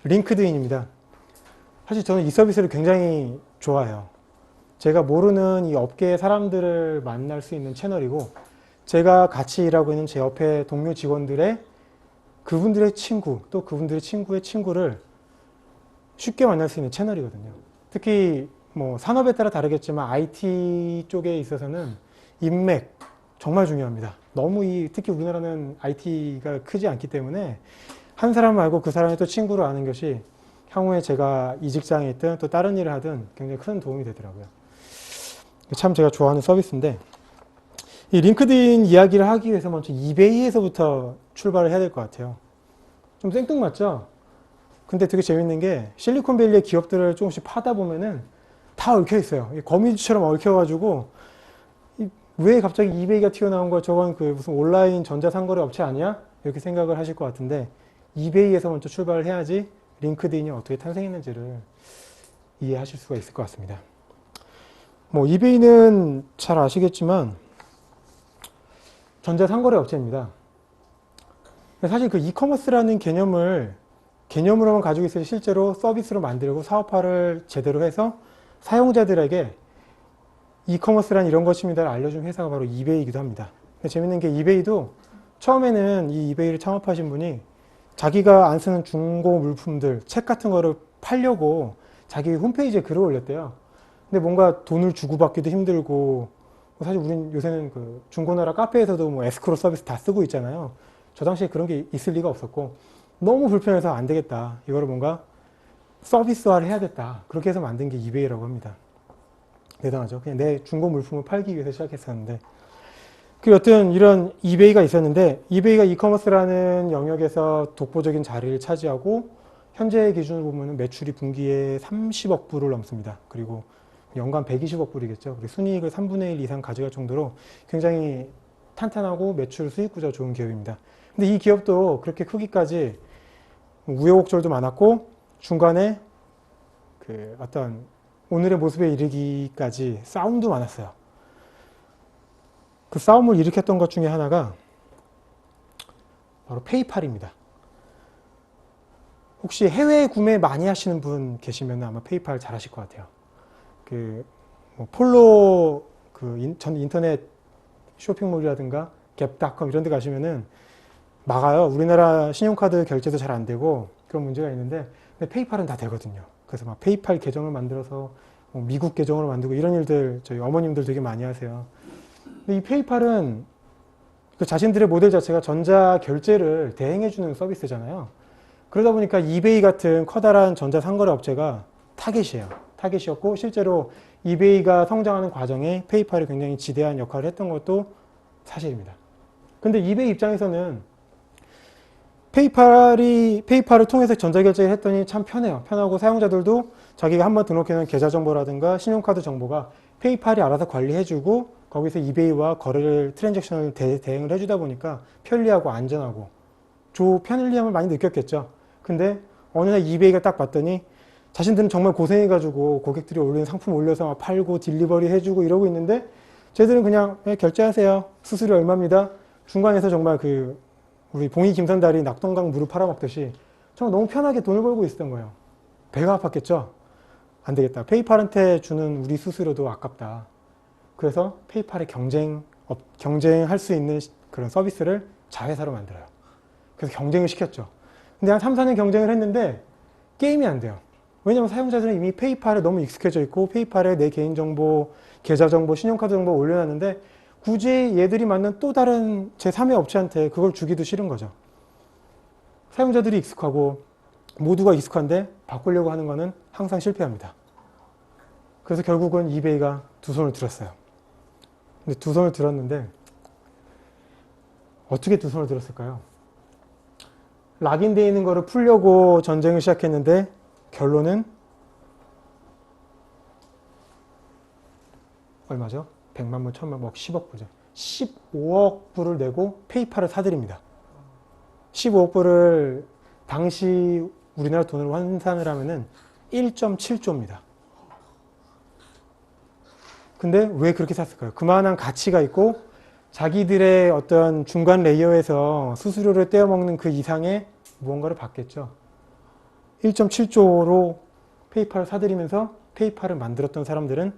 링크드인입니다. 사실 저는 이 서비스를 굉장히 좋아해요. 제가 모르는 이 업계의 사람들을 만날 수 있는 채널이고, 제가 같이 일하고 있는 제 옆에 동료 직원들의 그분들의 친구, 또 그분들의 친구의 친구를 쉽게 만날 수 있는 채널이거든요. 특히 산업에 따라 다르겠지만 IT 쪽에 있어서는 인맥 정말 중요합니다. 너무 특히 우리나라는 IT가 크지 않기 때문에 한 사람 말고 그 사람의 또 친구를 아는 것이 향후에 제가 이 직장에 있든 또 다른 일을 하든 굉장히 큰 도움이 되더라고요. 참 제가 좋아하는 서비스인데, 이 링크드인 이야기를 하기 위해서 먼저 이베이에서부터 출발을 해야 될 것 같아요. 좀 생뚱맞죠? 근데 되게 재밌는 게 실리콘밸리의 기업들을 조금씩 파다 보면은 다 얽혀 있어요. 거미줄처럼 얽혀가지고 왜 갑자기 이베이가 튀어나온 거야? 저건 그 무슨 온라인 전자상거래 업체 아니야? 이렇게 생각을 하실 것 같은데 이베이에서 먼저 출발을 해야지 링크드인이 어떻게 탄생했는지를 이해하실 수가 있을 것 같습니다. 뭐 이베이는 잘 아시겠지만 전자상거래 업체입니다. 사실 그 이커머스라는 개념으로만 가지고 있어야 실제로 서비스로 만들고 사업화를 제대로 해서 사용자들에게 이커머스란 이런 것입니다를 알려준 회사가 바로 이베이이기도 합니다. 재밌는 게 이베이도 처음에는 이 이베이를 창업하신 분이 자기가 안 쓰는 중고 물품들, 책 같은 거를 팔려고 자기 홈페이지에 글을 올렸대요. 근데 뭔가 돈을 주고받기도 힘들고 사실 우린 요새는 그 중고나라 카페에서도 뭐 에스크로 서비스 다 쓰고 있잖아요. 저 당시에 그런 게 있을 리가 없었고 너무 불편해서 안 되겠다. 이거를 뭔가 서비스화를 해야겠다. 그렇게 해서 만든 게 이베이라고 합니다. 대단하죠. 그냥 내 중고 물품을 팔기 위해서 시작했었는데. 그 여튼 이런 이베이가 있었는데 이베이가 이커머스라는 영역에서 독보적인 자리를 차지하고 현재 기준으로 보면 매출이 분기에 30억 불을 넘습니다. 그리고 연간 120억 불이겠죠. 그리고 순이익을 3분의 1 이상 가져갈 정도로 굉장히 탄탄하고 매출 수익 구조가 좋은 기업입니다. 근데 이 기업도 그렇게 크기까지 우여곡절도 많았고 중간에 그 어떤 오늘의 모습에 이르기까지 싸움도 많았어요. 그 싸움을 일으켰던 것 중에 하나가 바로 페이팔입니다. 혹시 해외 구매 많이 하시는 분 계시면 아마 페이팔 잘 하실 것 같아요. 뭐 폴로 전 인터넷 쇼핑몰이라든가 갭닷컴 이런 데 가시면은 막아요. 우리나라 신용카드 결제도 잘 안 되고 그런 문제가 있는데 근데 페이팔은 다 되거든요. 그래서 막 페이팔 계정을 만들어서 뭐 미국 계정으로 만들고 이런 일들 저희 어머님들 되게 많이 하세요. 근데 이 페이팔은 그 자신들의 모델 자체가 전자 결제를 대행해주는 서비스잖아요. 그러다 보니까 이베이 같은 커다란 전자상거래 업체가 타겟이에요. 타겟이었고 실제로 이베이가 성장하는 과정에 페이팔이 굉장히 지대한 역할을 했던 것도 사실입니다. 근데 이베이 입장에서는 페이팔을 통해서 전자결제를 했더니 참 편해요. 편하고 사용자들도 자기가 한번 등록해놓은 계좌 정보라든가 신용카드 정보가 페이팔이 알아서 관리해주고 거기서 이베이와 거래를 트랜잭션을 대행을 해주다 보니까 편리하고 안전하고 편리함을 많이 느꼈겠죠. 근데 어느 날 이베이가 딱 봤더니 자신들은 정말 고생해가지고 고객들이 올리는 상품 올려서 막 팔고 딜리버리 해주고 이러고 있는데 쟤들은 그냥 결제하세요. 수수료 얼마입니다. 중간에서 정말 우리 봉이 김선달이 낙동강 물을 팔아먹듯이 정말 너무 편하게 돈을 벌고 있었던 거예요. 배가 아팠겠죠? 안 되겠다. 페이팔한테 주는 우리 수수료도 아깝다. 그래서 페이팔에 경쟁할 수 있는 그런 서비스를 자회사로 만들어요. 그래서 경쟁을 시켰죠. 근데 한 3, 4년 경쟁을 했는데 게임이 안 돼요. 왜냐하면 사용자들은 이미 페이팔에 너무 익숙해져 있고 페이팔에 내 개인정보, 계좌정보, 신용카드 정보 올려놨는데 굳이 얘들이 만든 또 다른 제3의 업체한테 그걸 주기도 싫은 거죠. 사용자들이 익숙하고 모두가 익숙한데 바꾸려고 하는 거는 항상 실패합니다. 그래서 결국은 이베이가 두 손을 들었어요. 근데 두 손을 들었는데 어떻게 두 손을 들었을까요? 락인되어 있는 거를 풀려고 전쟁을 시작했는데 결론은 얼마죠? 100만 불, 1000만 불, 10억 불이죠. 15억 불을 내고 페이팔을 사들입니다. 15억 불을 당시 우리나라 돈으로 환산을 하면은 1.7조입니다. 근데 왜 그렇게 샀을까요? 그만한 가치가 있고 자기들의 어떤 중간 레이어에서 수수료를 떼어먹는 그 이상의 무언가를 받겠죠. 1.7조로 페이팔을 사들이면서 페이팔을 만들었던 사람들은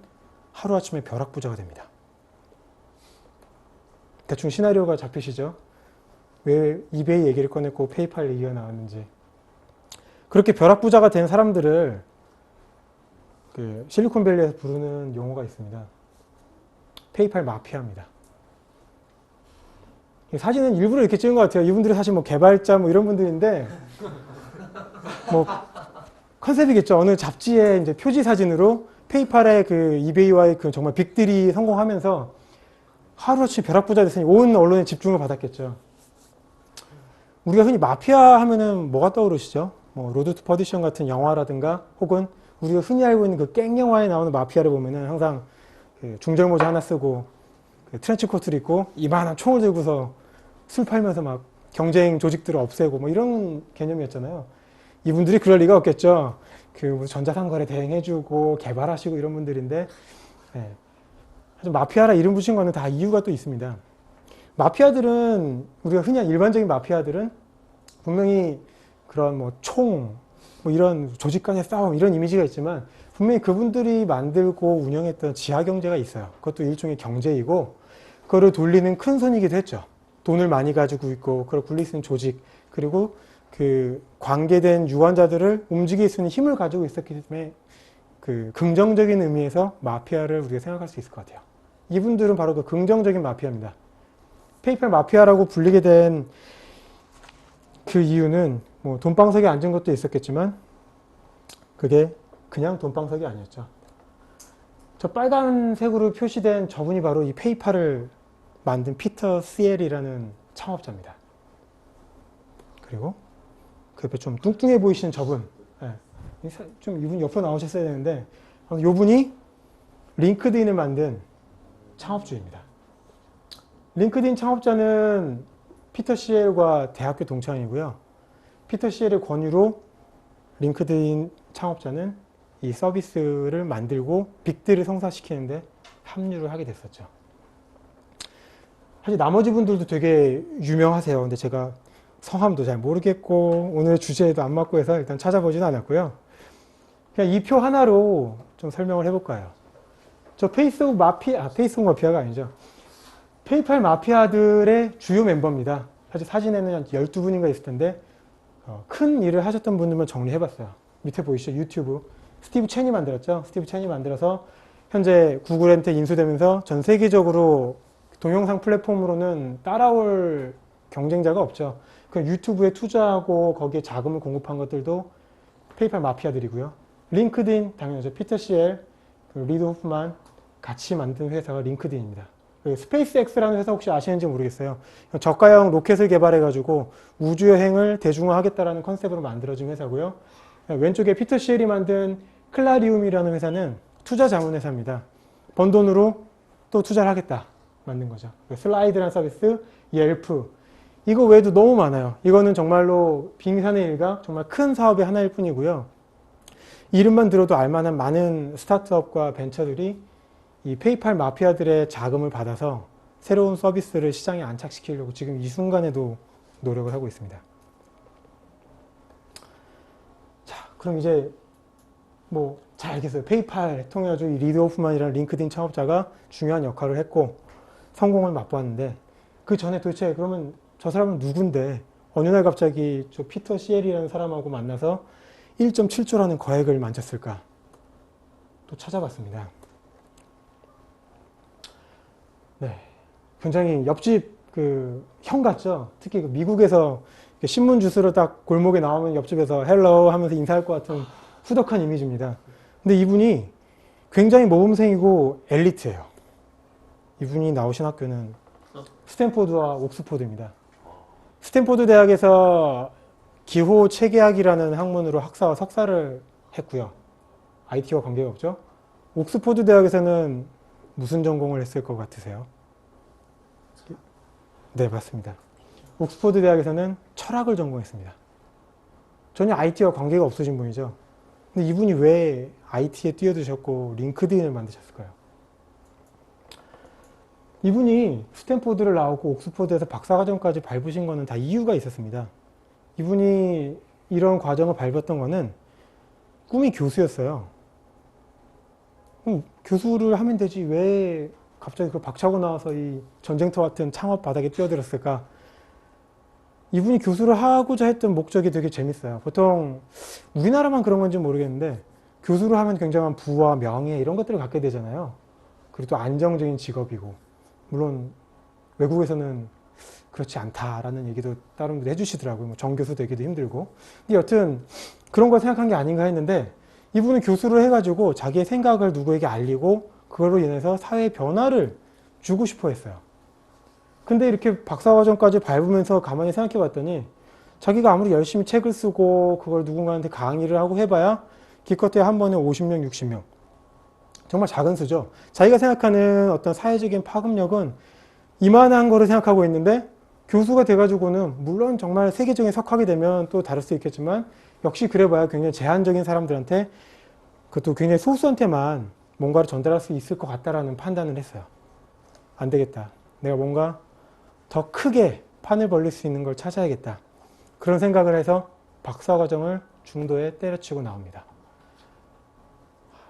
하루아침에 벼락부자가 됩니다. 대충 시나리오가 잡히시죠? 왜 이베이 얘기를 꺼냈고 페이팔 얘기가 나왔는지. 그렇게 벼락부자가 된 사람들을 실리콘밸리에서 부르는 용어가 있습니다. 페이팔 마피아입니다. 사진은 일부러 이렇게 찍은 것 같아요. 이분들이 사실 뭐 개발자 뭐 이런 분들인데 뭐 컨셉이겠죠. 어느 잡지의 이제 표지 사진으로 페이팔의 그 이베이와의 그 정말 빅딜이 성공하면서 하루아침에 벼락부자 됐으니 온 언론의 집중을 받았겠죠. 우리가 흔히 마피아 하면은 뭐가 떠오르시죠? 뭐 로드 투 퍼디션 같은 영화라든가 혹은 우리가 흔히 알고 있는 그 깽 영화에 나오는 마피아를 보면은 항상 그 중절모자 하나 쓰고 그 트렌치 코트를 입고 이만한 총을 들고서 술 팔면서 막 경쟁 조직들을 없애고 뭐 이런 개념이었잖아요. 이분들이 그럴 리가 없겠죠. 그 전자상거래 대행해주고 개발하시고 이런 분들인데, 네. 마피아라 이름 붙인 거는 다 이유가 또 있습니다. 마피아들은 우리가 흔히 일반적인 마피아들은 분명히 그런 뭐 총, 뭐 이런 조직 간의 싸움 이런 이미지가 있지만 분명히 그분들이 만들고 운영했던 지하 경제가 있어요. 그것도 일종의 경제이고 그거를 돌리는 큰 손이기도 했죠. 돈을 많이 가지고 있고 그걸 굴릴 수 있는 조직 그리고 그 관계된 유관자들을 움직일 수 있는 힘을 가지고 있었기 때문에 그 긍정적인 의미에서 마피아를 우리가 생각할 수 있을 것 같아요. 이분들은 바로 그 긍정적인 마피아입니다. 페이팔 마피아라고 불리게 된 그 이유는 뭐 돈방석에 앉은 것도 있었겠지만 그게 그냥 돈방석이 아니었죠. 저 빨간색으로 표시된 저분이 바로 이 페이팔을 만든 피터 시엘이라는 창업자입니다. 그리고 그 옆에 좀 뚱뚱해 보이시는 저분, 좀 이분 옆에 나오셨어야 되는데 이분이 링크드인을 만든 창업주입니다. 링크드인 창업자는 피터 시엘과 대학교 동창이고요. 피터 시엘의 권유로 링크드인 창업자는 이 서비스를 만들고 빅딜을 성사시키는데 합류를 하게 됐었죠. 사실 나머지 분들도 되게 유명하세요. 근데 제가 성함도 잘 모르겠고 오늘 주제에도 안 맞고 해서 일단 찾아보지는 않았고요. 그냥 이 표 하나로 좀 설명을 해볼까요? 저 페이스북 마피아가 아니죠. 페이팔 마피아들의 주요 멤버입니다. 사실 사진에는 한 12분인가 있을 텐데 큰 일을 하셨던 분들만 정리해봤어요. 밑에 보이시죠? 유튜브. 스티브 첸이 만들었죠. 스티브 첸이 만들어서 현재 구글한테 인수되면서 전 세계적으로 동영상 플랫폼으로는 따라올 경쟁자가 없죠. 그 유튜브에 투자하고 거기에 자금을 공급한 것들도 페이팔 마피아들이고요. 링크드인 당연하죠. 피터 시엘, 리드 호프만 같이 만든 회사가 링크드인입니다. 스페이스X라는 회사 혹시 아시는지 모르겠어요. 저가형 로켓을 개발해가지고 우주여행을 대중화하겠다라는 컨셉으로 만들어진 회사고요. 왼쪽에 피터 시엘이 만든 클라리움이라는 회사는 투자 자문 회사입니다. 번 돈으로 또 투자를 하겠다 만든 거죠. 슬라이드라는 서비스, 옐프 이거 외에도 너무 많아요. 이거는 정말로 빙산의 일각 정말 큰 사업의 하나일 뿐이고요. 이름만 들어도 알만한 많은 스타트업과 벤처들이 이 페이팔 마피아들의 자금을 받아서 새로운 서비스를 시장에 안착시키려고 지금 이 순간에도 노력을 하고 있습니다. 자, 그럼 이제 뭐 잘 알겠어요. 페이팔 통해가지고 이 리드 호프만이라는 링크드인 창업자가 중요한 역할을 했고 성공을 맛보았는데 그 전에 도대체 그러면 저 사람은 누군데 어느 날 갑자기 저 피터 시엘이라는 사람하고 만나서 1.7조라는 거액을 만졌을까? 또 찾아봤습니다. 네, 굉장히 옆집 그 형 같죠? 특히 그 미국에서 신문 주스로 딱 골목에 나오면 옆집에서 헬로 하면서 인사할 것 같은 후덕한 이미지입니다. 근데 이분이 굉장히 모범생이고 엘리트예요. 이분이 나오신 학교는 스탠포드와 옥스포드입니다. 스탠포드 대학에서 기호 체계학이라는 학문으로 학사와 석사를 했고요. IT와 관계가 없죠. 옥스포드 대학에서는 무슨 전공을 했을 것 같으세요? 네, 맞습니다. 옥스포드 대학에서는 철학을 전공했습니다. 전혀 IT와 관계가 없으신 분이죠. 근데 이분이 왜 IT에 뛰어드셨고 링크드인을 만드셨을까요? 이분이 스탠포드를 나오고 옥스포드에서 박사과정까지 밟으신 거는 다 이유가 있었습니다. 이분이 이런 과정을 밟았던 거는 꿈이 교수였어요. 교수를 하면 되지 왜 갑자기 그 박차고 나와서 이 전쟁터 같은 창업 바닥에 뛰어들었을까? 이분이 교수를 하고자 했던 목적이 되게 재밌어요. 보통 우리나라만 그런 건지 모르겠는데 교수를 하면 굉장한 부와 명예 이런 것들을 갖게 되잖아요. 그리고 또 안정적인 직업이고 물론 외국에서는 그렇지 않다라는 얘기도 다른 분들이 해주시더라고요. 뭐 정교수 되기도 힘들고. 근데 여튼 그런 걸 생각한 게 아닌가 했는데 이분은 교수를 해가지고 자기의 생각을 누구에게 알리고 그걸로 인해서 사회에 변화를 주고 싶어 했어요. 근데 이렇게 박사과정까지 밟으면서 가만히 생각해 봤더니 자기가 아무리 열심히 책을 쓰고 그걸 누군가한테 강의를 하고 해봐야 기껏해야 한 번에 50명, 60명. 정말 작은 수죠. 자기가 생각하는 어떤 사회적인 파급력은 이만한 거를 생각하고 있는데 교수가 돼가지고는 물론 정말 세계적인 석학이 되면 또 다를 수 있겠지만 역시 그래봐야 굉장히 제한적인 사람들한테 그것도 굉장히 소수한테만 뭔가를 전달할 수 있을 것 같다라는 판단을 했어요. 안 되겠다. 내가 뭔가 더 크게 판을 벌릴 수 있는 걸 찾아야겠다. 그런 생각을 해서 박사과정을 중도에 때려치고 나옵니다.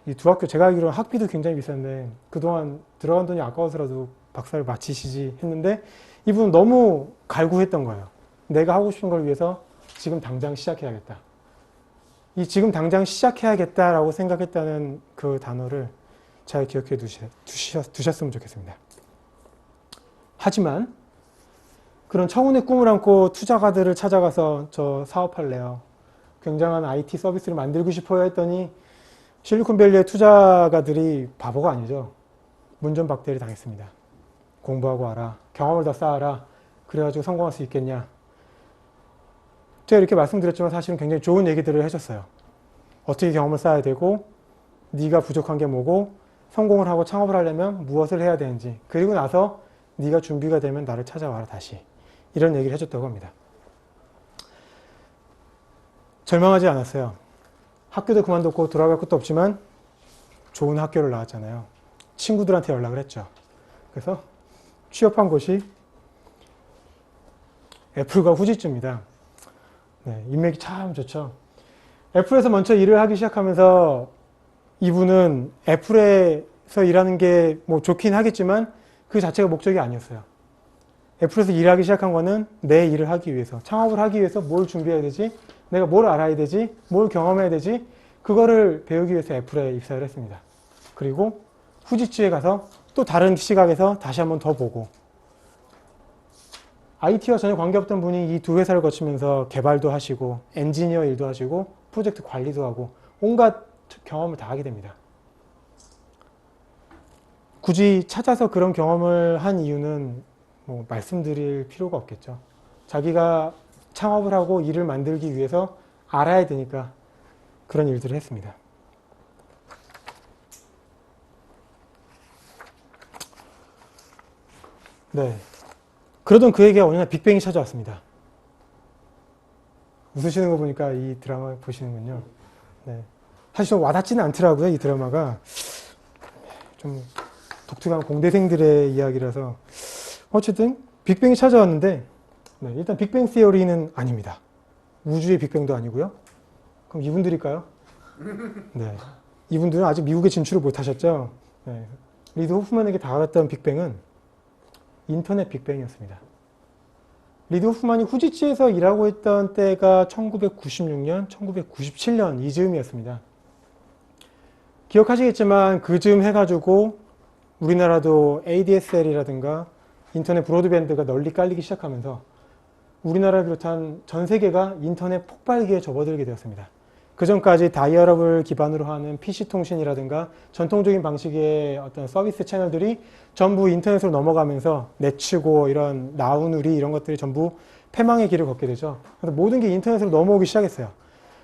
이 두 학교 제가 알기로는 학비도 굉장히 비싼데 그동안 들어간 돈이 아까워서라도 박사를 마치시지 했는데 이분은 너무 갈구했던 거예요. 내가 하고 싶은 걸 위해서 지금 당장 시작해야겠다. 이 지금 당장 시작해야겠다라고 생각했다는 그 단어를 잘 기억해 두셨으면 좋겠습니다. 하지만 그런 청운의 꿈을 안고 투자가들을 찾아가서 저 사업할래요. 굉장한 IT 서비스를 만들고 싶어요 했더니 실리콘밸리의 투자가들이 바보가 아니죠. 문전박대를 당했습니다. 공부하고 와라. 경험을 더 쌓아라. 그래가지고 성공할 수 있겠냐. 제가 이렇게 말씀드렸지만 사실은 굉장히 좋은 얘기들을 해줬어요. 어떻게 경험을 쌓아야 되고 네가 부족한 게 뭐고 성공을 하고 창업을 하려면 무엇을 해야 되는지 그리고 나서 네가 준비가 되면 나를 찾아와라 다시. 이런 얘기를 해줬다고 합니다. 절망하지 않았어요. 학교도 그만뒀고 돌아갈 것도 없지만 좋은 학교를 나왔잖아요. 친구들한테 연락을 했죠. 그래서 취업한 곳이 애플과 후지츠입니다. 네, 인맥이 참 좋죠. 애플에서 먼저 일을 하기 시작하면서 이분은 애플에서 일하는 게 뭐 좋긴 하겠지만 그 자체가 목적이 아니었어요. 애플에서 일하기 시작한 거는 내 일을 하기 위해서, 창업을 하기 위해서 뭘 준비해야 되지, 내가 뭘 알아야 되지, 뭘 경험해야 되지, 그거를 배우기 위해서 애플에 입사를 했습니다. 그리고 후지츠에 가서 또 다른 시각에서 다시 한번 더 보고 IT와 전혀 관계없던 분이 이 두 회사를 거치면서 개발도 하시고 엔지니어 일도 하시고 프로젝트 관리도 하고 온갖 경험을 다 하게 됩니다. 굳이 찾아서 그런 경험을 한 이유는 뭐 말씀드릴 필요가 없겠죠. 자기가 창업을 하고 일을 만들기 위해서 알아야 되니까 그런 일들을 했습니다. 네. 그러던 그에게 어느 날 빅뱅이 찾아왔습니다. 웃으시는 거 보니까 이 드라마 보시는군요. 네. 사실 좀 와닿지는 않더라고요, 이 드라마가. 좀 독특한 공대생들의 이야기라서. 어쨌든 빅뱅이 찾아왔는데 네, 일단 빅뱅 시어리는 아닙니다. 우주의 빅뱅도 아니고요. 그럼 이분들일까요? 네. 이분들은 아직 미국에 진출을 못하셨죠. 네. 리드 호프만에게 다가갔던 빅뱅은 인터넷 빅뱅이었습니다. 리드 호프만이 후지츠에서 일하고 있던 때가 1996년, 1997년 이즈음이었습니다. 기억하시겠지만 그 즈음 해가지고 우리나라도 ADSL이라든가 인터넷 브로드밴드가 널리 깔리기 시작하면서 우리나라를 비롯한 전 세계가 인터넷 폭발기에 접어들게 되었습니다. 그 전까지 다이얼업을 기반으로 하는 PC통신이라든가 전통적인 방식의 어떤 서비스 채널들이 전부 인터넷으로 넘어가면서 내치고 이런 나우누리 이런 것들이 전부 패망의 길을 걷게 되죠. 그래서 모든 게 인터넷으로 넘어오기 시작했어요.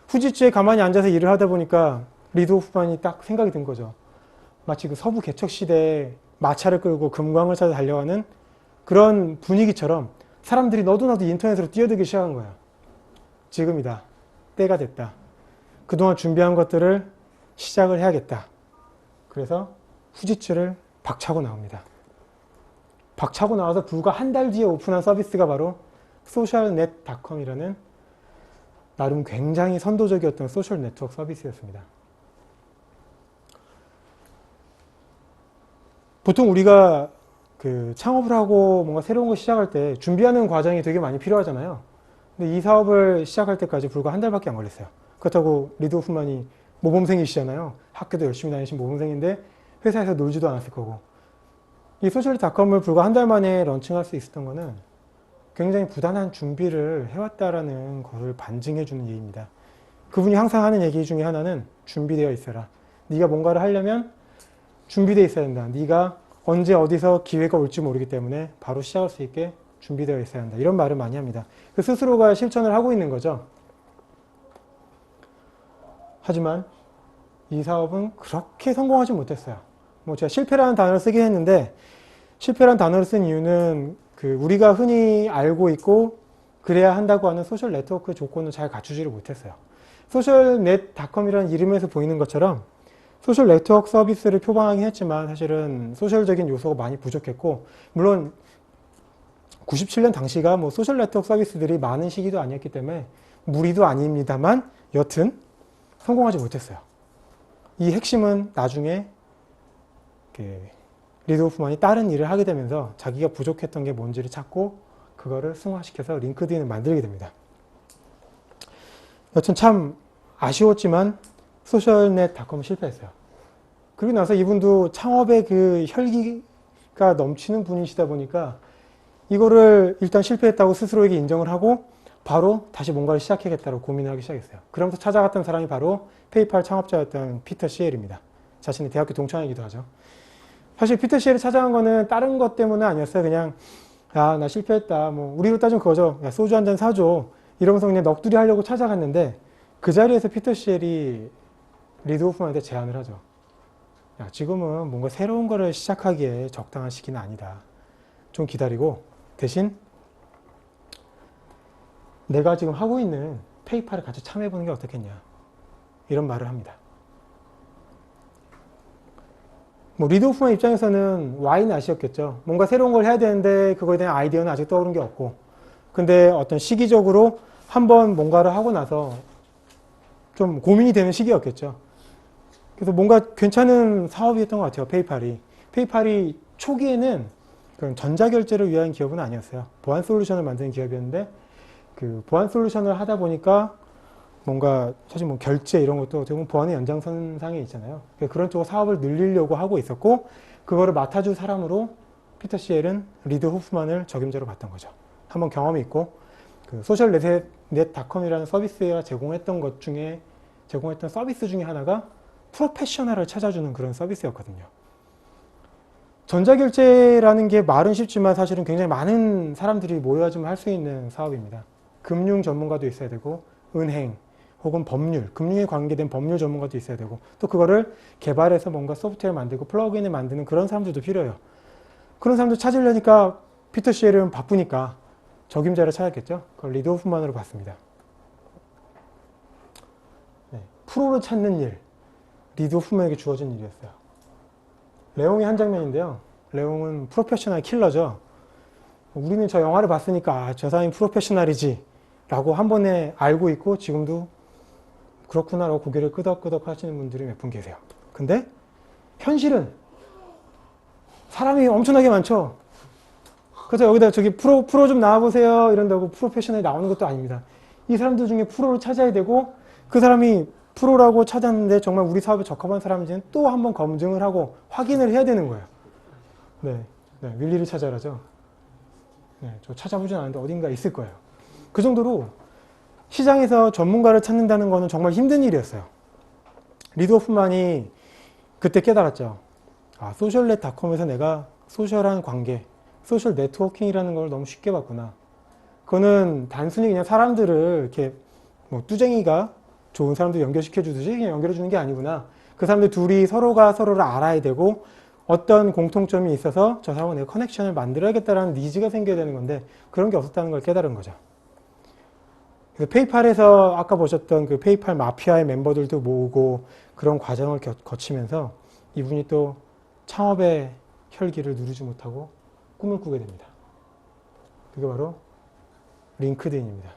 후지츠에 가만히 앉아서 일을 하다 보니까 리드 호프만이 딱 생각이 든 거죠. 마치 그 서부 개척 시대에 마차를 끌고 금광을 찾아 달려가는 그런 분위기처럼 사람들이 너도 나도 인터넷으로 뛰어들기 시작한 거예요. 지금이다. 때가 됐다. 그동안 준비한 것들을 시작을 해야겠다. 그래서 후지츠를 박차고 나옵니다. 박차고 나와서 불과 한 달 뒤에 오픈한 서비스가 바로 소셜넷닷컴이라는 나름 굉장히 선도적이었던 소셜 네트워크 서비스였습니다. 보통 우리가 그 창업을 하고 뭔가 새로운 거 시작할 때 준비하는 과정이 되게 많이 필요하잖아요. 근데 이 사업을 시작할 때까지 불과 한 달밖에 안 걸렸어요. 그렇다고 리드 호프만이 모범생이시잖아요. 학교도 열심히 다니신 모범생인데 회사에서 놀지도 않았을 거고. 이 소셜닷컴을 불과 한 달 만에 런칭할 수 있었던 거는 굉장히 부단한 준비를 해왔다라는 것을 반증해주는 예입니다. 그분이 항상 하는 얘기 중에 하나는 준비되어 있어라. 네가 뭔가를 하려면 준비되어 있어야 된다. 네가 언제 어디서 기회가 올지 모르기 때문에 바로 시작할 수 있게 준비되어 있어야 한다. 이런 말을 많이 합니다. 그 스스로가 실천을 하고 있는 거죠. 하지만 이 사업은 그렇게 성공하지 못했어요. 뭐 제가 실패라는 단어를 쓰긴 했는데 실패라는 단어를 쓴 이유는 그 우리가 흔히 알고 있고 그래야 한다고 하는 소셜 네트워크 조건을 잘 갖추지를 못했어요. 소셜넷닷컴이라는 이름에서 보이는 것처럼 소셜 네트워크 서비스를 표방하긴 했지만 사실은 소셜적인 요소가 많이 부족했고, 물론 97년 당시가 뭐 소셜 네트워크 서비스들이 많은 시기도 아니었기 때문에 무리도 아닙니다만 여튼 성공하지 못했어요. 이 핵심은 나중에 리드 호프만이 다른 일을 하게 되면서 자기가 부족했던 게 뭔지를 찾고 그거를 승화시켜서 링크드인을 만들게 됩니다. 여튼 참 아쉬웠지만 소셜넷닷컴은 실패했어요. 그리고 나서 이분도 창업의 그 혈기가 넘치는 분이시다 보니까 이거를 일단 실패했다고 스스로에게 인정을 하고 바로 다시 뭔가를 시작해야겠다고 고민을 하기 시작했어요. 그러면서 찾아갔던 사람이 바로 페이팔 창업자였던 피터 시엘입니다. 자신의 대학교 동창이기도 하죠. 사실 피터 시엘을 찾아간 거는 다른 것 때문은 아니었어요. 그냥 야, 나 실패했다. 뭐 우리로 따지면 그거죠. 야, 소주 한 잔 사줘. 이러면서 그냥 넋두리 하려고 찾아갔는데 그 자리에서 피터 시엘이 리드 호프만한테 제안을 하죠. 야, 지금은 뭔가 새로운 거를 시작하기에 적당한 시기는 아니다. 좀 기다리고 대신 내가 지금 하고 있는 페이팔에 같이 참여해보는 게 어떻겠냐. 이런 말을 합니다. 뭐 리드 호프만 입장에서는 와인 아시였겠죠. 뭔가 새로운 걸 해야 되는데 그거에 대한 아이디어는 아직 떠오른 게 없고, 근데 어떤 시기적으로 한번 뭔가를 하고 나서 좀 고민이 되는 시기였겠죠. 그래서 뭔가 괜찮은 사업이었던 것 같아요. 페이팔이 초기에는 그런 전자결제를 위한 기업은 아니었어요. 보안 솔루션을 만드는 기업이었는데 그 보안 솔루션을 하다 보니까 뭔가 사실 뭐 결제 이런 것도 어떻게 보면 보안의 연장선상에 있잖아요. 그런 쪽으로 사업을 늘리려고 하고 있었고, 그거를 맡아줄 사람으로 피터 시엘은 리드 호프만을 적임자로 봤던 거죠. 한번 경험이 있고, 그 소셜넷닷컴이라는 서비스가 제공했던 서비스 중에 하나가 프로페셔널을 찾아주는 그런 서비스였거든요. 전자결제라는 게 말은 쉽지만 사실은 굉장히 많은 사람들이 모여야지만 할 수 있는 사업입니다. 금융 전문가도 있어야 되고, 은행, 혹은 법률, 금융에 관계된 법률 전문가도 있어야 되고, 또 그거를 개발해서 뭔가 소프트웨어 만들고 플러그인을 만드는 그런 사람들도 필요해요. 그런 사람들 찾으려니까 피터 시엘은 바쁘니까 적임자를 찾았겠죠. 그걸 리드 호프만으로 봤습니다. 네, 프로를 찾는 일, 리드 호프만에게 주어진 일이었어요. 레옹의 한 장면인데요. 레옹은 프로페셔널 킬러죠. 우리는 저 영화를 봤으니까 저 사람이 프로페셔널이지 라고 한 번에 알고 있고 지금도 그렇구나라고 고개를 끄덕끄덕 하시는 분들이 몇 분 계세요. 근데 현실은 사람이 엄청나게 많죠. 그래서 여기다 저기 프로 좀 나와보세요 이런다고 프로페셔널이 나오는 것도 아닙니다. 이 사람들 중에 프로를 찾아야 되고, 그 사람이 프로라고 찾았는데 정말 우리 사업에 적합한 사람인지는 또 한 번 검증을 하고 확인을 해야 되는 거예요. 네, 윌리를 찾아라죠. 네, 저 찾아보진 않았는데 어딘가 있을 거예요. 그 정도로 시장에서 전문가를 찾는다는 거는 정말 힘든 일이었어요. 리드 호프만이 그때 깨달았죠. 아, 소셜넷닷컴에서 내가 소셜한 관계, 소셜 네트워킹이라는 걸 너무 쉽게 봤구나. 그거는 단순히 그냥 사람들을 이렇게 뭐 뚜쟁이가 좋은 사람들 연결시켜 주듯이 그냥 연결해 주는 게 아니구나. 그 사람들 둘이 서로가 서로를 알아야 되고 어떤 공통점이 있어서 저 사람하고 내가 커넥션을 만들어야겠다라는 니즈가 생겨야 되는 건데 그런 게 없었다는 걸 깨달은 거죠. 그래서 페이팔에서 아까 보셨던 그 페이팔 마피아의 멤버들도 모으고 그런 과정을 거치면서 이분이 또 창업의 혈기를 누르지 못하고 꿈을 꾸게 됩니다. 그게 바로 링크드인입니다.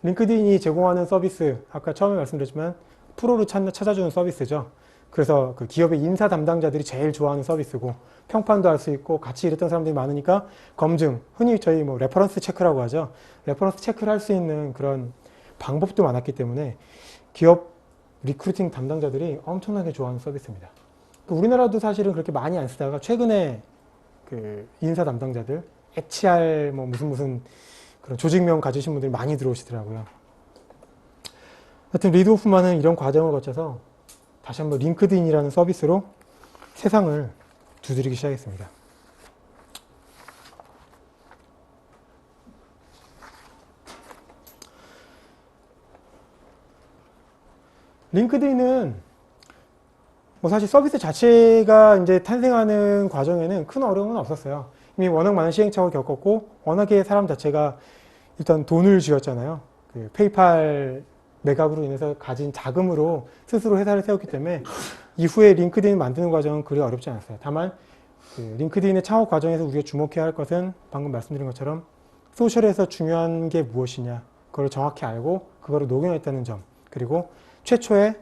링크드인이 제공하는 서비스, 아까 처음에 말씀드렸지만 프로를 찾아주는 서비스죠. 그래서 그 기업의 인사 담당자들이 제일 좋아하는 서비스고, 평판도 할 수 있고 같이 일했던 사람들이 많으니까 검증, 흔히 저희 뭐 레퍼런스 체크라고 하죠. 레퍼런스 체크를 할 수 있는 그런 방법도 많았기 때문에 기업 리크루팅 담당자들이 엄청나게 좋아하는 서비스입니다. 우리나라도 사실은 그렇게 많이 안 쓰다가 최근에 그 인사 담당자들, HR 뭐 무슨 그런 조직명 가지신 분들이 많이 들어오시더라고요. 하여튼 리드 호프만은 이런 과정을 거쳐서 다시 한번 링크드인이라는 서비스로 세상을 두드리기 시작했습니다. 링크드인은 뭐 사실 서비스 자체가 이제 탄생하는 과정에는 큰 어려움은 없었어요. 이미 워낙 많은 시행착오를 겪었고 워낙에 사람 자체가 일단 돈을 쥐었잖아요. 그 페이팔 매각으로 인해서 가진 자금으로 스스로 회사를 세웠기 때문에 이후에 링크드인 만드는 과정은 그리 어렵지 않았어요. 다만 그 링크드인의 창업 과정에서 우리가 주목해야 할 것은 방금 말씀드린 것처럼 소셜에서 중요한 게 무엇이냐 그걸 정확히 알고 그거를 녹여냈다는 점, 그리고 최초의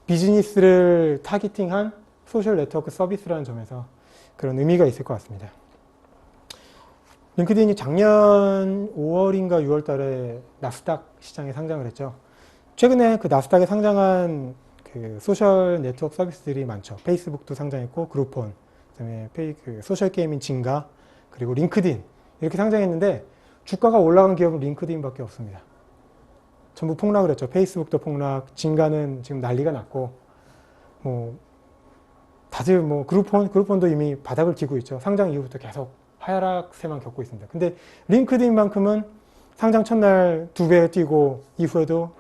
비즈니스를 타깃팅한 소셜 네트워크 서비스라는 점에서 그런 의미가 있을 것 같습니다. 링크드인이 작년 5월인가 6월 달에 나스닥 시장에 상장을 했죠. 최근에 그 나스닥에 상장한 그 소셜 네트워크 서비스들이 많죠. 페이스북도 상장했고, 그룹폰, 그다음에 그 소셜 게임인 진가, 그리고 링크드인 이렇게 상장했는데 주가가 올라간 기업은 링크드인밖에 없습니다. 전부 폭락을 했죠. 페이스북도 폭락, 진가는 지금 난리가 났고, 뭐 다들 뭐 그룹폰도 이미 바닥을 기고 있죠. 상장 이후부터 계속 하락세만 겪고 있습니다. 근데 링크드인만큼은 상장 첫날 2배 뛰고 이후에도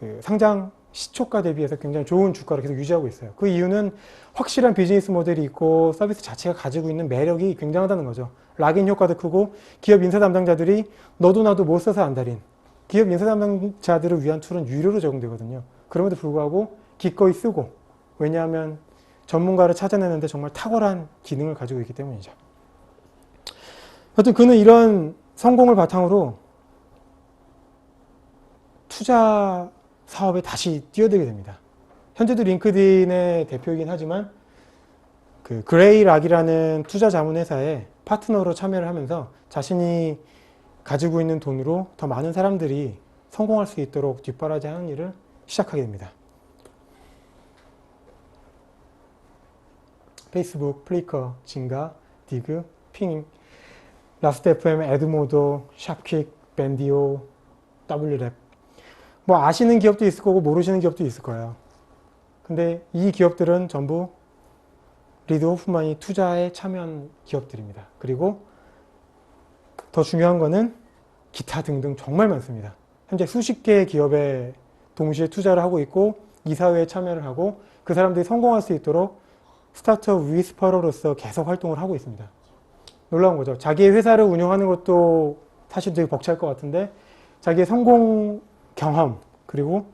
그 상장 시초가 대비해서 굉장히 좋은 주가를 계속 유지하고 있어요. 그 이유는 확실한 비즈니스 모델이 있고 서비스 자체가 가지고 있는 매력이 굉장하다는 거죠. 락인 효과도 크고 기업 인사 담당자들이 너도 나도 못 써서 안달인 기업 인사 담당자들을 위한 툴은 유료로 제공되거든요. 그럼에도 불구하고 기꺼이 쓰고, 왜냐하면 전문가를 찾아내는데 정말 탁월한 기능을 가지고 있기 때문이죠. 하여튼 그는 이런 성공을 바탕으로 투자 사업에 다시 뛰어들게 됩니다. 현재도 링크드인의 대표이긴 하지만 그 그레이락이라는 투자 자문 회사에 파트너로 참여를 하면서 자신이 가지고 있는 돈으로 더 많은 사람들이 성공할 수 있도록 뒷바라지하는 일을 시작하게 됩니다. 페이스북, 플리커, 진가, 디그, 핑, 라스트.fm, 에드모도, 샵킥, 밴디오, W랩. 뭐 아시는 기업도 있을 거고 모르시는 기업도 있을 거예요. 근데 이 기업들은 전부 리드 호프만이 투자에 참여한 기업들입니다. 그리고 더 중요한 거는 기타 등등 정말 많습니다. 현재 수십 개의 기업에 동시에 투자를 하고 있고 이사회에 참여를 하고 그 사람들이 성공할 수 있도록 스타트업 위스퍼러로서 계속 활동을 하고 있습니다. 놀라운 거죠. 자기의 회사를 운영하는 것도 사실 되게 벅찰 것 같은데 자기의 성공 경험, 그리고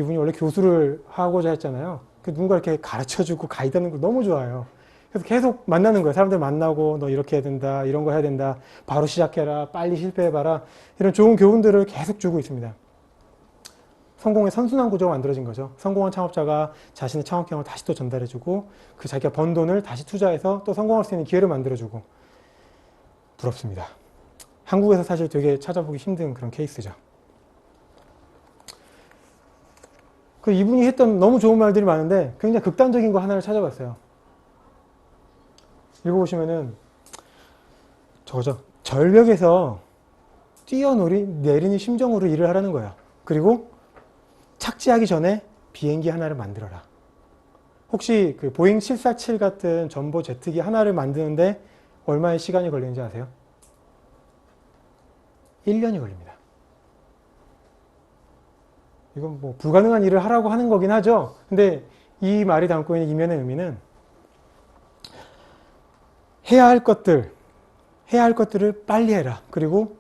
이분이 원래 교수를 하고자 했잖아요. 누군가 이렇게 가르쳐주고 가이드하는 거 너무 좋아요. 그래서 계속 만나는 거예요. 사람들 만나고 너 이렇게 해야 된다, 이런 거 해야 된다, 바로 시작해라, 빨리 실패해봐라, 이런 좋은 교훈들을 계속 주고 있습니다. 성공의 선순환 구조가 만들어진 거죠. 성공한 창업자가 자신의 창업 경험을 다시 또 전달해주고 그 자기가 번 돈을 다시 투자해서 또 성공할 수 있는 기회를 만들어주고, 부럽습니다. 한국에서 사실 되게 찾아보기 힘든 그런 케이스죠. 그 이분이 했던 너무 좋은 말들이 많은데 굉장히 극단적인 거 하나를 찾아봤어요. 읽어보시면은 저거죠. 절벽에서 뛰어내리는 심정으로 일을 하라는 거예요. 그리고 착지하기 전에 비행기 하나를 만들어라. 혹시 그 보잉 747 같은 전보 제트기 하나를 만드는데 얼마의 시간이 걸리는지 아세요? 1년이 걸립니다. 이건 뭐 불가능한 일을 하라고 하는 거긴 하죠. 근데 이 말이 담고 있는 이면의 의미는 해야 할 것들을 빨리 해라. 그리고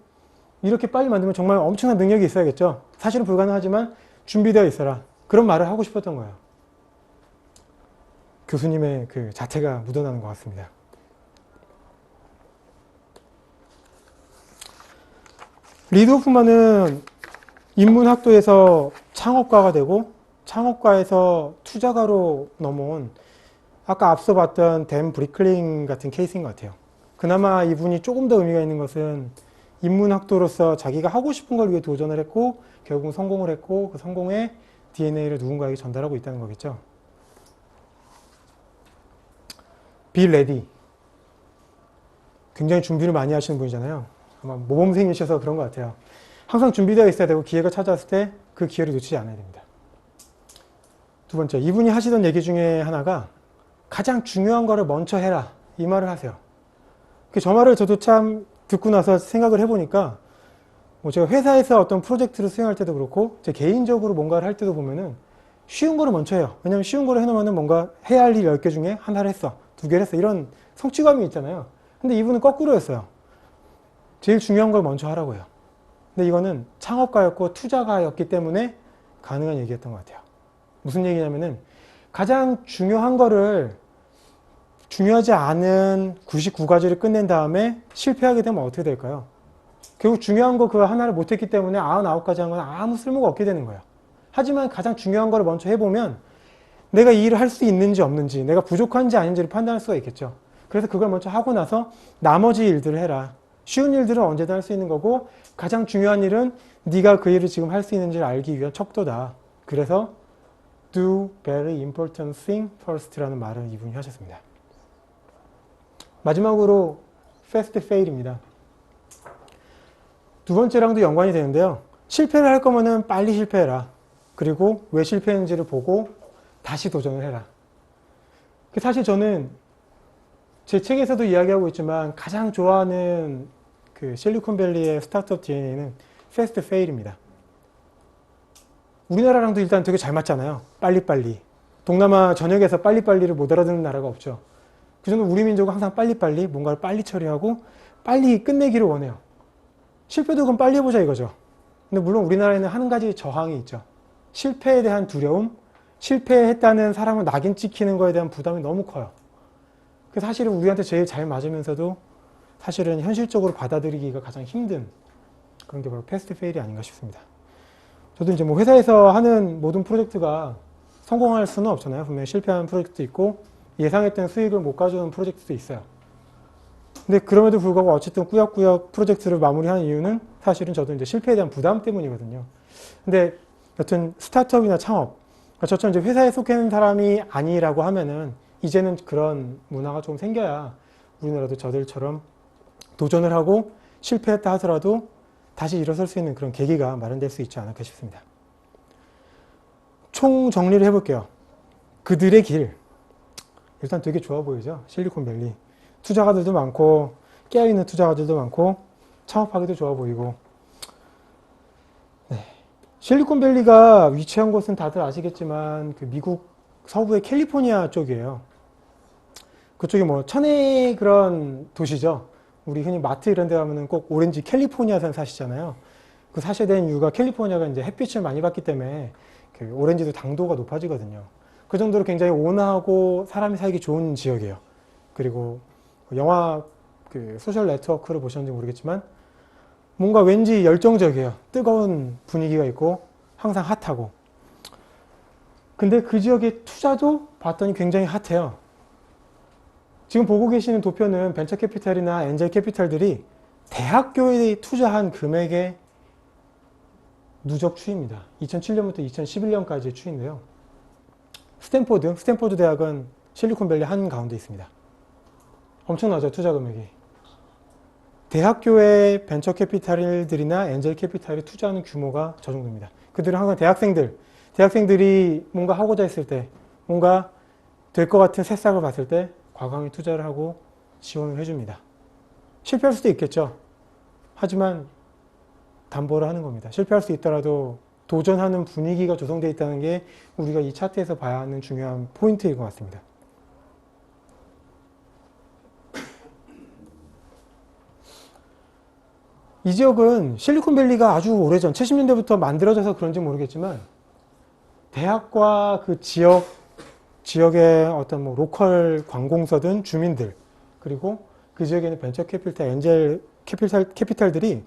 이렇게 빨리 만들면 정말 엄청난 능력이 있어야겠죠. 사실은 불가능하지만 준비되어 있어라. 그런 말을 하고 싶었던 거예요. 교수님의 그 자태가 묻어나는 것 같습니다. 리드 호프만은 인문학도에서 창업가가 되고 창업가에서 투자가로 넘어온, 아까 앞서 봤던 댄 브리클링 같은 케이스인 것 같아요. 그나마 이분이 조금 더 의미가 있는 것은 인문학도로서 자기가 하고 싶은 걸 위해 도전을 했고 결국 성공을 했고 그 성공의 DNA를 누군가에게 전달하고 있다는 거겠죠. 빌 레디, 굉장히 준비를 많이 하시는 분이잖아요. 아마 모범생이셔서 그런 것 같아요. 항상 준비되어 있어야 되고 기회가 찾아왔을 때 그 기회를 놓치지 않아야 됩니다. 두 번째, 이분이 하시던 얘기 중에 하나가 가장 중요한 거를 먼저 해라. 이 말을 하세요. 저 말을 저도 참 듣고 나서 생각을 해보니까 뭐 제가 회사에서 어떤 프로젝트를 수행할 때도 그렇고 제 개인적으로 뭔가를 할 때도 보면은 쉬운 거를 먼저 해요. 왜냐면 쉬운 거를 해놓으면 뭔가 해야 할 일 10개 중에 하나를 했어. 2개를 했어. 이런 성취감이 있잖아요. 근데 이분은 거꾸로였어요. 제일 중요한 걸 먼저 하라고 해요. 근데 이거는 창업가였고 투자가였기 때문에 가능한 얘기였던 것 같아요. 무슨 얘기냐면은 가장 중요한 거를 중요하지 않은 99가지를 끝낸 다음에 실패하게 되면 어떻게 될까요? 결국 중요한 거 그거 하나를 못했기 때문에 99가지 한 건 아무 쓸모가 없게 되는 거예요. 하지만 가장 중요한 거를 먼저 해보면 내가 이 일을 할 수 있는지 없는지, 내가 부족한지 아닌지를 판단할 수가 있겠죠. 그래서 그걸 먼저 하고 나서 나머지 일들을 해라. 쉬운 일들은 언제든 할 수 있는 거고 가장 중요한 일은 네가 그 일을 지금 할 수 있는지를 알기 위한 척도다. 그래서 do very important thing first라는 말을 이분이 하셨습니다. 마지막으로 fast fail입니다. 두 번째랑도 연관이 되는데요. 실패를 할 거면은 빨리 실패해라. 그리고 왜 실패했는지를 보고 다시 도전을 해라. 사실 저는 제 책에서도 이야기하고 있지만 가장 좋아하는 그 실리콘밸리의 스타트업 DNA는 fast fail입니다. 우리나라랑도 일단 되게 잘 맞잖아요. 빨리빨리. 동남아 전역에서 빨리빨리를 못 알아듣는 나라가 없죠. 그 정도 우리 민족은 항상 빨리빨리 뭔가를 빨리 처리하고 빨리 끝내기를 원해요. 실패도 그럼 빨리 해보자 이거죠. 근데 물론 우리나라에는 한 가지 저항이 있죠. 실패에 대한 두려움, 실패했다는 사람을 낙인 찍히는 거에 대한 부담이 너무 커요. 그래서 사실은 우리한테 제일 잘 맞으면서도 사실은 현실적으로 받아들이기가 가장 힘든 그런 게 바로 패스트 페일이 아닌가 싶습니다. 저도 이제 뭐 회사에서 하는 모든 프로젝트가 성공할 수는 없잖아요. 분명히 실패하는 프로젝트도 있고 예상했던 수익을 못 가져오는 프로젝트도 있어요. 근데 그럼에도 불구하고 어쨌든 꾸역꾸역 프로젝트를 마무리하는 이유는 사실은 저도 이제 실패에 대한 부담 때문이거든요. 근데 여튼 스타트업이나 창업, 저처럼 이제 회사에 속해 있는 사람이 아니라고 하면은 이제는 그런 문화가 좀 생겨야 우리나라도 저들처럼 도전을 하고 실패했다 하더라도 다시 일어설 수 있는 그런 계기가 마련될 수 있지 않을까 싶습니다. 총 정리를 해볼게요. 그들의 길. 일단 되게 좋아 보이죠? 실리콘밸리. 투자가들도 많고 깨어있는 투자가들도 많고 창업하기도 좋아 보이고. 네. 실리콘밸리가 위치한 곳은 다들 아시겠지만 그 미국 서부의 캘리포니아 쪽이에요. 그쪽이 뭐 천혜 그런 도시죠. 우리 흔히 마트 이런 데 가면은 꼭 오렌지 캘리포니아산 사시잖아요. 그 사셔야 되는 이유가 캘리포니아가 이제 햇빛을 많이 받기 때문에 그 오렌지도 당도가 높아지거든요. 그 정도로 굉장히 온화하고 사람이 살기 좋은 지역이에요. 그리고 영화 그 소셜 네트워크를 보셨는지 모르겠지만 뭔가 왠지 열정적이에요. 뜨거운 분위기가 있고 항상 핫하고. 근데 그 지역의 투자도 봤더니 굉장히 핫해요. 지금 보고 계시는 도표는 벤처 캐피탈이나 엔젤 캐피탈들이 대학교에 투자한 금액의 누적 추이입니다. 2007년부터 2011년까지의 추이인데요. 스탠포드 대학은 실리콘밸리 한가운데 있습니다. 엄청나죠, 투자 금액이. 대학교의 벤처 캐피탈들이나 엔젤 캐피탈이 투자하는 규모가 저 정도입니다. 그들은 항상 대학생들이 뭔가 하고자 했을 때, 뭔가 될 것 같은 새싹을 봤을 때 과감히 투자를 하고 지원을 해줍니다. 실패할 수도 있겠죠. 하지만 담보를 하는 겁니다. 실패할 수 있더라도 도전하는 분위기가 조성되어 있다는 게 우리가 이 차트에서 봐야 하는 중요한 포인트일 것 같습니다. 이 지역은 실리콘밸리가 아주 오래전 70년대부터 만들어져서 그런지 모르겠지만 대학과 그 지역의 어떤 뭐 로컬 관공서든 주민들 그리고 그 지역에 있는 벤처 캐피탈, 엔젤 캐피탈들이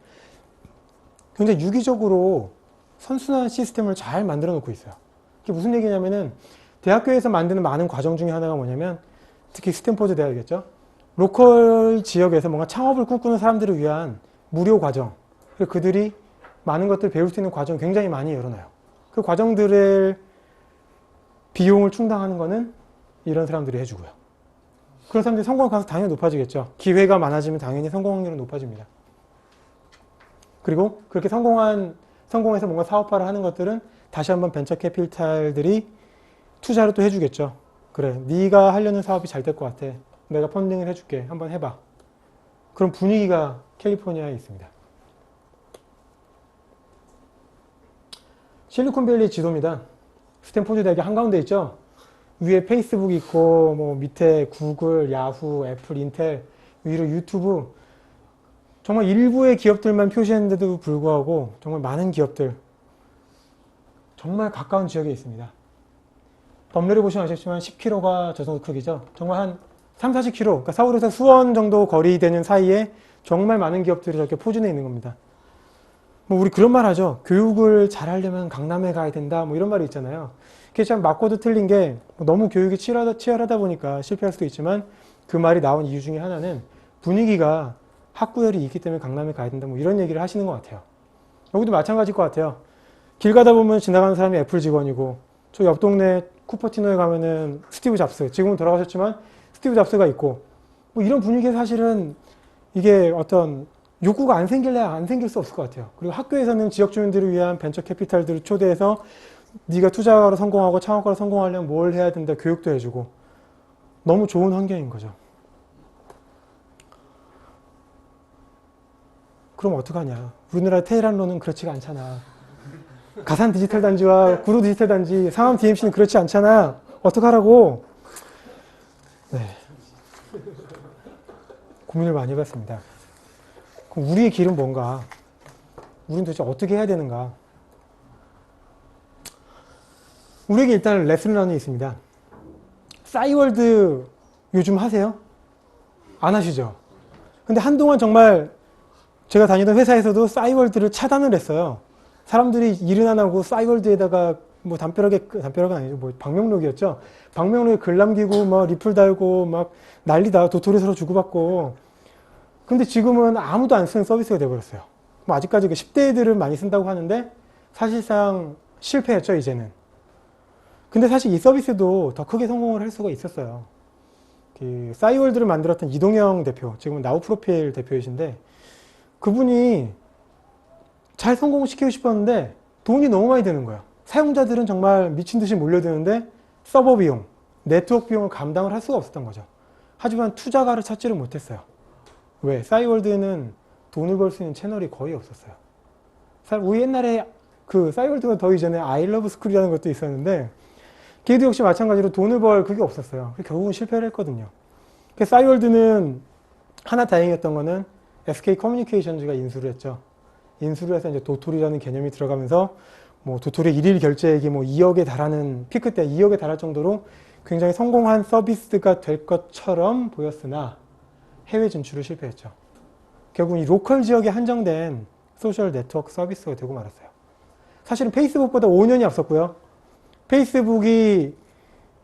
굉장히 유기적으로 선순환 시스템을 잘 만들어 놓고 있어요. 그게 무슨 얘기냐면은 대학교에서 만드는 많은 과정 중에 하나가 뭐냐면 특히 스탠포드 대학이겠죠. 로컬 지역에서 뭔가 창업을 꿈꾸는 사람들을 위한 무료 과정, 그리고 그들이 많은 것들을 배울 수 있는 과정을 굉장히 많이 열어놔요. 그 과정들을 비용을 충당하는 거는 이런 사람들이 해주고요. 그런 사람들이 성공 가능성이 당연히 높아지겠죠. 기회가 많아지면 당연히 성공 확률은 높아집니다. 그리고 그렇게 성공한 성공해서 뭔가 사업화를 하는 것들은 다시 한번 벤처 캐피탈들이 투자를 또 해주겠죠. 그래, 네가 하려는 사업이 잘 될 것 같아. 내가 펀딩을 해줄게. 한번 해봐. 그런 분위기가 캘리포니아에 있습니다. 실리콘밸리 지도입니다. 스탠포드 대학이 한가운데 있죠. 위에 페이스북 있고 뭐 밑에 구글, 야후, 애플, 인텔, 위로 유튜브, 정말 일부의 기업들만 표시했는데도 불구하고 정말 많은 기업들, 정말 가까운 지역에 있습니다. 덤내를 보시면 아시겠지만 10km가 저 정도 크기죠. 정말 한 3, 40km, 그러니까 서울에서 수원 정도 거리 되는 사이에 정말 많은 기업들이 저렇게 포진해 있는 겁니다. 뭐 우리 그런 말 하죠. 교육을 잘하려면 강남에 가야 된다. 뭐 이런 말이 있잖아요. 그게 참 맞고도 틀린 게 너무 교육이 치열하다 보니까 실패할 수도 있지만 그 말이 나온 이유 중에 하나는 분위기가 학구열이 있기 때문에 강남에 가야 된다. 뭐 이런 얘기를 하시는 것 같아요. 여기도 마찬가지일 것 같아요. 길 가다 보면 지나가는 사람이 애플 직원이고 저 옆 동네 쿠퍼티노에 가면은 스티브 잡스, 지금은 돌아가셨지만 스티브 잡스가 있고 뭐 이런 분위기에 사실은 이게 어떤 욕구가 안 생길 수 없을 것 같아요. 그리고 학교에서는 지역 주민들을 위한 벤처 캐피탈들을 초대해서 네가 투자가로 성공하고 창업가로 성공하려면 뭘 해야 된다 교육도 해주고 너무 좋은 환경인 거죠. 그럼 어떡하냐. 우리나라 테헤란로는 그렇지가 않잖아. 가산 디지털 단지와 구로 디지털 단지, 상암 DMC는 그렇지 않잖아. 어떡하라고. 네. 고민을 많이 해봤습니다. 그럼 우리의 길은 뭔가? 우리는 도대체 어떻게 해야 되는가? 우리에게 일단 레슨런이 있습니다. 싸이월드 요즘 하세요? 안 하시죠? 근데 한동안 정말 제가 다니던 회사에서도 싸이월드를 차단을 했어요. 사람들이 일은 안 하고 싸이월드에다가 뭐 담벼락은 아니죠. 뭐 방명록이었죠. 방명록에 글 남기고 막 리플 달고 막 난리다. 도토리 서로 주고받고. 근데 지금은 아무도 안 쓰는 서비스가 돼버렸어요. 뭐 아직까지 그 10대 애들은 많이 쓴다고 하는데 사실상 실패했죠, 이제는. 근데 사실 이 서비스도 더 크게 성공을 할 수가 있었어요. 그 싸이월드를 만들었던 이동영 대표, 지금은 나우프로필 대표이신데 그분이 잘 성공시키고 싶었는데 돈이 너무 많이 드는 거예요. 사용자들은 정말 미친 듯이 몰려드는데 서버 비용, 네트워크 비용을 감당을 할 수가 없었던 거죠. 하지만 투자가를 찾지를 못했어요. 왜? 싸이월드에는 돈을 벌 수 있는 채널이 거의 없었어요. 우리 옛날에 그 싸이월드가 더 이전에 아이러브 스쿨이라는 것도 있었는데 걔도 역시 마찬가지로 돈을 벌 그게 없었어요. 결국은 실패를 했거든요. 싸이월드는 하나 다행이었던 거는 SK 커뮤니케이션즈가 인수를 했죠. 인수를 해서 이제 도토리라는 개념이 들어가면서 뭐 도토리 일일 결제액이 뭐 2억에 달하는 피크 때 2억에 달할 정도로 굉장히 성공한 서비스가 될 것처럼 보였으나 해외 진출을 실패했죠. 결국 이 로컬 지역에 한정된 소셜 네트워크 서비스가 되고 말았어요. 사실은 페이스북보다 5년이 앞섰고요. 페이스북이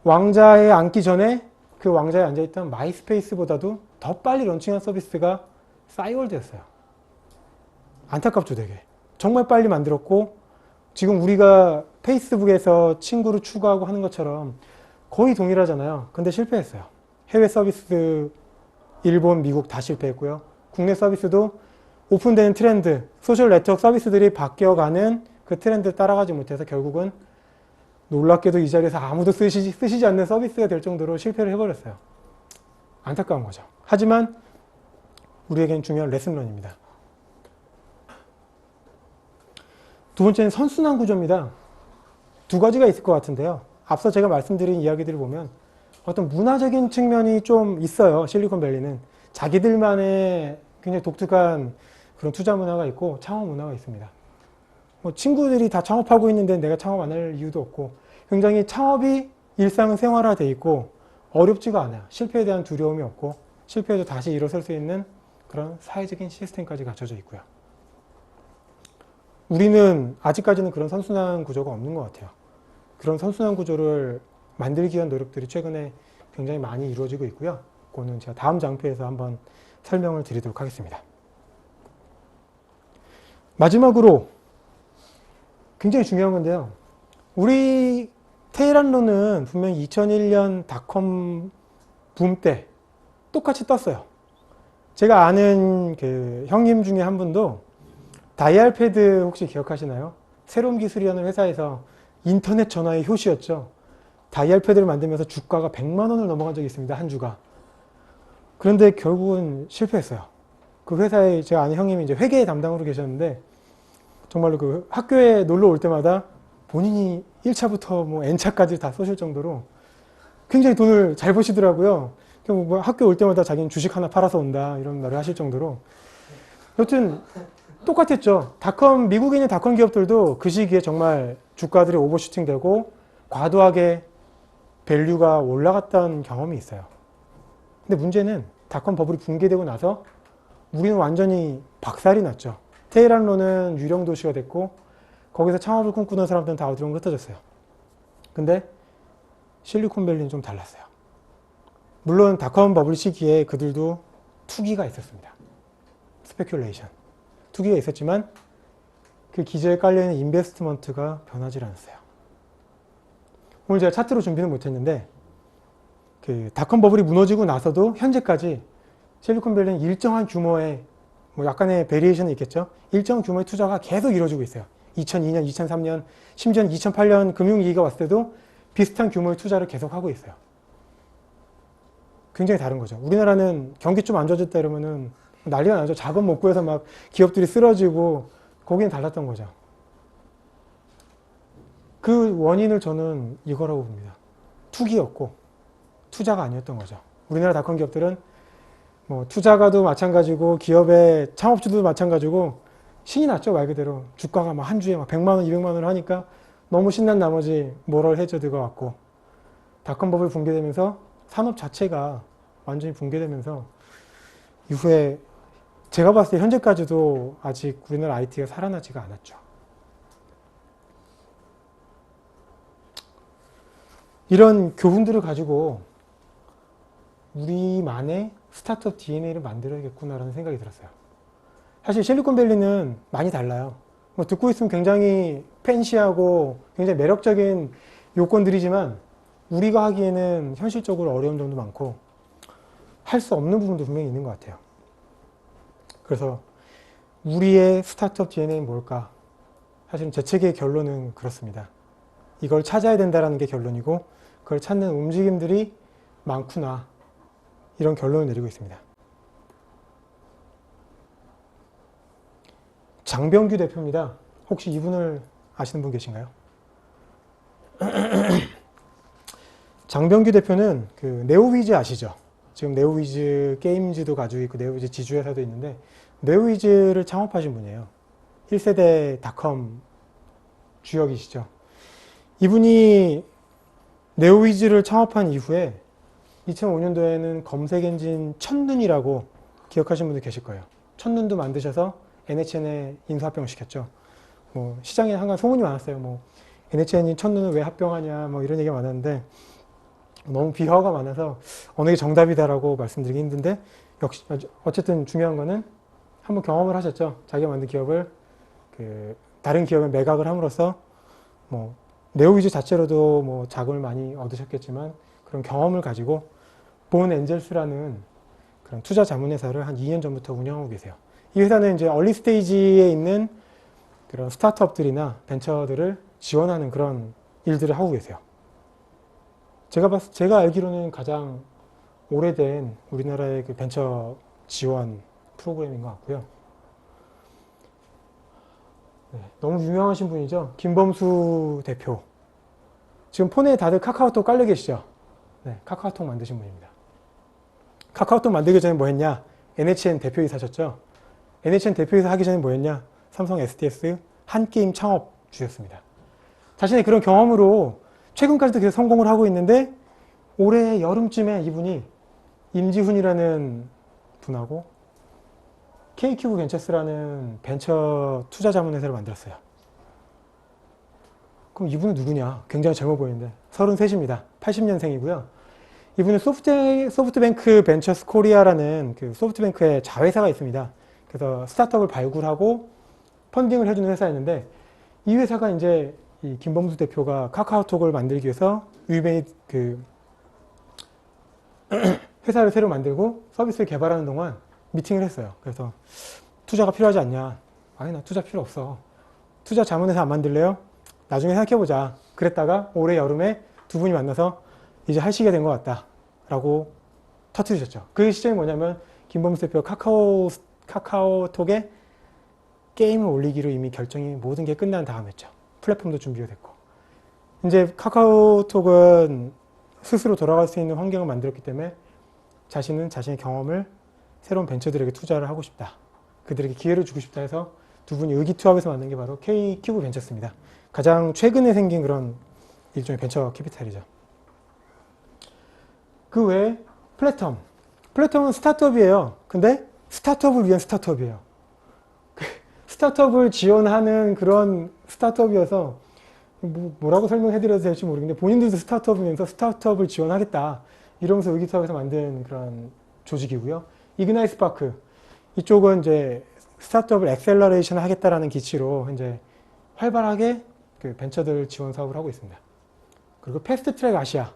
왕자에 앉기 전에 그 왕자에 앉아있던 마이스페이스보다도 더 빨리 런칭한 서비스가 싸이월드였어요. 안타깝죠, 되게. 정말 빨리 만들었고 지금 우리가 페이스북에서 친구를 추가하고 하는 것처럼 거의 동일하잖아요. 근데 실패했어요. 해외 서비스 일본, 미국 다 실패했고요. 국내 서비스도 오픈되는 트렌드, 소셜 네트워크 서비스들이 바뀌어가는 그 트렌드 따라가지 못해서 결국은 놀랍게도 이 자리에서 아무도 쓰시지 않는 서비스가 될 정도로 실패를 해버렸어요. 안타까운 거죠. 하지만 우리에겐 중요한 레슨런입니다. 두 번째는 선순환 구조입니다. 두 가지가 있을 것 같은데요. 앞서 제가 말씀드린 이야기들을 보면 어떤 문화적인 측면이 좀 있어요. 실리콘밸리는. 자기들만의 굉장히 독특한 그런 투자 문화가 있고 창업 문화가 있습니다. 뭐 친구들이 다 창업하고 있는데 내가 창업 안 할 이유도 없고 굉장히 창업이 일상생활화돼 있고 어렵지가 않아요. 실패에 대한 두려움이 없고 실패해도 다시 일어설 수 있는 그런 사회적인 시스템까지 갖춰져 있고요. 우리는 아직까지는 그런 선순환 구조가 없는 것 같아요. 그런 선순환 구조를 만들기 위한 노력들이 최근에 굉장히 많이 이루어지고 있고요. 그거는 제가 다음 장표에서 한번 설명을 드리도록 하겠습니다. 마지막으로 굉장히 중요한 건데요. 우리 테헤란로는 분명히 2001년 닷컴 붐 때 똑같이 떴어요. 제가 아는 그 형님 중에 한 분도 다이알패드 혹시 기억하시나요? 새로운 기술이라는 회사에서 인터넷 전화의 효시였죠. 다이알패드를 만들면서 주가가 100만 원을 넘어간 적이 있습니다. 한 주가. 그런데 결국은 실패했어요. 그 회사에 제가 아는 형님이 이제 회계 담당으로 계셨는데 정말로 그 학교에 놀러 올 때마다 본인이 1차부터 뭐 N차까지 다 쏘실 정도로 굉장히 돈을 잘 버시더라고요. 뭐 학교 올 때마다 자기는 주식 하나 팔아서 온다 이런 말을 하실 정도로. 여튼 똑같았죠. 미국에 있는 닷컴 기업들도 그 시기에 정말 주가들이 오버슈팅 되고 과도하게 밸류가 올라갔던 경험이 있어요. 근데 문제는 닷컴 버블이 붕괴되고 나서 우리는 완전히 박살이 났죠. 테헤란로는 유령 도시가 됐고 거기서 창업을 꿈꾸는 사람들은 다 어디로 흩어졌어요. 근데 실리콘밸리는 좀 달랐어요. 물론 닷컴 버블 시기에 그들도 투기가 있었습니다. 스페큘레이션. 투기가 있었지만 그 기저에 깔려있는 인베스트먼트가 변하지 않았어요. 오늘 제가 차트로 준비는 못했는데 그 닷컴 버블이 무너지고 나서도 현재까지 실리콘밸리는 일정한 규모의 뭐 약간의 베리에이션은 있겠죠. 일정 규모의 투자가 계속 이루어지고 있어요. 2002년, 2003년, 심지어는 2008년 금융위기가 왔을 때도 비슷한 규모의 투자를 계속하고 있어요. 굉장히 다른 거죠. 우리나라는 경기 좀 안 좋아졌다 이러면은 난리가 나죠. 자금 못 구해서 막 기업들이 쓰러지고 거기는 달랐던 거죠. 그 원인을 저는 이거라고 봅니다. 투기였고 투자가 아니었던 거죠. 우리나라 닷컴 기업들은 뭐 투자가도 마찬가지고 기업의 창업주도 마찬가지고 신이 났죠. 말 그대로 주가가 막 한 주에 막 100만 원, 200만 원을 하니까 너무 신난 나머지 모럴 해저드가 왔고 닷컴 버블 붕괴되면서 산업 자체가 완전히 붕괴되면서 이후에 제가 봤을 때 현재까지도 아직 우리나라 IT가 살아나지가 않았죠. 이런 교훈들을 가지고 우리만의 스타트업 DNA를 만들어야겠구나라는 생각이 들었어요. 사실 실리콘밸리는 많이 달라요. 뭐 듣고 있으면 굉장히 팬시하고 굉장히 매력적인 요건들이지만 우리가 하기에는 현실적으로 어려운 점도 많고 할 수 없는 부분도 분명히 있는 것 같아요. 그래서 우리의 스타트업 DNA는 뭘까? 사실은 제 책의 결론은 그렇습니다. 이걸 찾아야 된다는 게 결론이고 그걸 찾는 움직임들이 많구나 이런 결론을 내리고 있습니다. 장병규 대표입니다. 혹시 이분을 아시는 분 계신가요? 장병규 대표는 그 네오위즈 아시죠? 지금 네오위즈 게임즈도 가지고 있고 네오위즈 지주회사도 있는데 네오위즈를 창업하신 분이에요. 1세대 닷컴 주역이시죠. 이분이 네오위즈를 창업한 이후에 2005년도에는 검색 엔진 첫눈이라고 기억하시는 분들 계실 거예요. 첫눈도 만드셔서 NHN에 인수합병시켰죠. 뭐 시장에 항상 소문이 많았어요. 뭐 NHN이 첫눈을 왜 합병하냐 뭐 이런 얘기가 많았는데 너무 비하가 많아서 어느 게 정답이다라고 말씀드리기 힘든데 역시 어쨌든 중요한 거는 한번 경험을 하셨죠. 자기가 만든 기업을 그 다른 기업에 매각을 함으로써 뭐 네오위즈 자체로도 뭐 자금을 많이 얻으셨겠지만 그런 경험을 가지고 본 엔젤스라는 그런 투자 자문회사를 한 2년 전부터 운영하고 계세요. 이 회사는 이제 얼리 스테이지에 있는 그런 스타트업들이나 벤처들을 지원하는 그런 일들을 하고 계세요. 제가 알기로는 가장 오래된 우리나라의 그 벤처 지원 프로그램인 것 같고요. 네, 너무 유명하신 분이죠. 김범수 대표. 지금 폰에 다들 카카오톡 깔려 계시죠? 네, 카카오톡 만드신 분입니다. 카카오톡 만들기 전에 뭐 했냐? NHN 대표이사셨죠? NHN 대표이사 하기 전에 뭐 했냐? 삼성 SDS 한게임 창업주였습니다. 자신의 그런 경험으로 최근까지도 계속 성공을 하고 있는데 올해 여름쯤에 이분이 임지훈이라는 분하고 K큐브 벤처스라는 벤처 투자 자문회사를 만들었어요. 그럼 이분은 누구냐? 굉장히 젊어 보이는데 33입니다. 80년생이고요. 이분은 소프트뱅크 벤처스 코리아라는 그 소프트뱅크의 자회사가 있습니다. 그래서 스타트업을 발굴하고 펀딩을 해주는 회사였는데 이 회사가 이제 이 김범수 대표가 카카오톡을 만들기 위해서 유입의 그 회사를 새로 만들고 서비스를 개발하는 동안 미팅을 했어요. 그래서 투자가 필요하지 않냐. 아니, 나 투자 필요 없어. 투자 자문회사 안 만들래요? 나중에 생각해보자. 그랬다가 올해 여름에 두 분이 만나서 이제 할 시기가 된 것 같다. 라고 터뜨리셨죠. 그 시점이 뭐냐면 김범수 대표가 카카오톡에 게임을 올리기로 이미 결정이 모든 게 끝난 다음이었죠. 플랫폼도 준비가 됐고. 이제 카카오톡은 스스로 돌아갈 수 있는 환경을 만들었기 때문에 자신은 자신의 경험을 새로운 벤처들에게 투자를 하고 싶다. 그들에게 기회를 주고 싶다 해서 두 분이 의기투합해서 만든 게 바로 K큐브 벤처스입니다. 가장 최근에 생긴 그런 일종의 벤처 캐피탈이죠. 그 외에 플랫텀은 스타트업이에요. 근데 스타트업을 위한 스타트업이에요. 스타트업을 지원하는 그런 스타트업이어서 뭐라고 설명해드려야 될지 모르겠는데 본인들도 스타트업이면서 스타트업을 지원하겠다 이러면서 의기투합해서 만든 그런 조직이고요. 이그나이 스파크 이쪽은 이제 스타트업을 엑셀러레이션 하겠다라는 기치로 이제 활발하게 그 벤처들 지원 사업을 하고 있습니다. 그리고 패스트트랙 아시아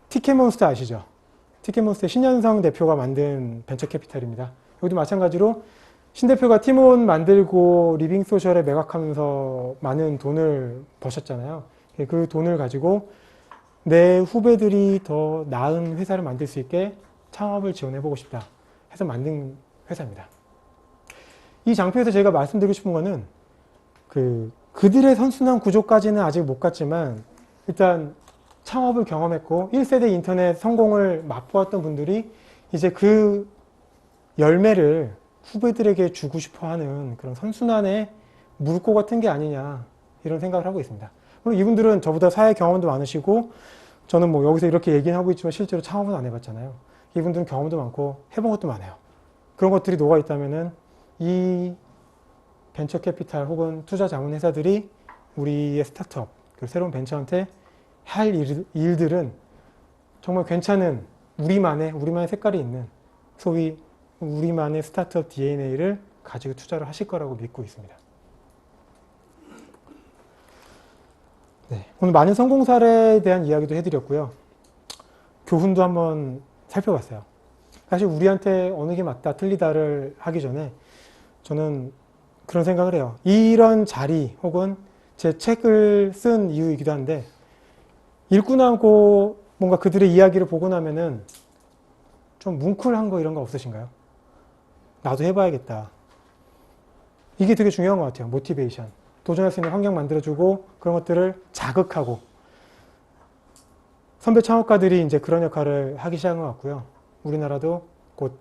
티켓몬스터 아시죠? 티켓몬스터의 신현성 대표가 만든 벤처 캐피탈입니다. 여기도 마찬가지로 신 대표가 팀원 만들고 리빙소셜에 매각하면서 많은 돈을 버셨잖아요. 그 돈을 가지고 내 후배들이 더 나은 회사를 만들 수 있게 창업을 지원해보고 싶다 해서 만든 회사입니다. 이 장표에서 제가 말씀드리고 싶은 거는 그들의 선순환 구조까지는 아직 못 갔지만 일단 창업을 경험했고 1세대 인터넷 성공을 맛보았던 분들이 이제 그 열매를 후배들에게 주고 싶어 하는 그런 선순환의 물고 같은 게 아니냐 이런 생각을 하고 있습니다. 물론 이분들은 저보다 사회 경험도 많으시고 저는 뭐 여기서 이렇게 얘기는 하고 있지만 실제로 창업은 안 해봤잖아요. 이분들은 경험도 많고 해본 것도 많아요. 그런 것들이 녹아 있다면은 이 벤처 캐피탈 혹은 투자 자문 회사들이 우리의 스타트업 그리고 새로운 벤처한테 할 일들은 정말 괜찮은 우리만의 색깔이 있는 소위 우리만의 스타트업 DNA를 가지고 투자를 하실 거라고 믿고 있습니다. 네, 오늘 많은 성공 사례에 대한 이야기도 해드렸고요. 교훈도 한번 살펴봤어요. 사실 우리한테 어느 게 맞다 틀리다를 하기 전에 저는 그런 생각을 해요. 이런 자리 혹은 제 책을 쓴 이유이기도 한데 읽고 나고 뭔가 그들의 이야기를 보고 나면은 좀 뭉클한 거 이런 거 없으신가요? 나도 해봐야겠다. 이게 되게 중요한 것 같아요. 모티베이션. 도전할 수 있는 환경 만들어주고 그런 것들을 자극하고 선배 창업가들이 이제 그런 역할을 하기 시작한 것 같고요. 우리나라도 곧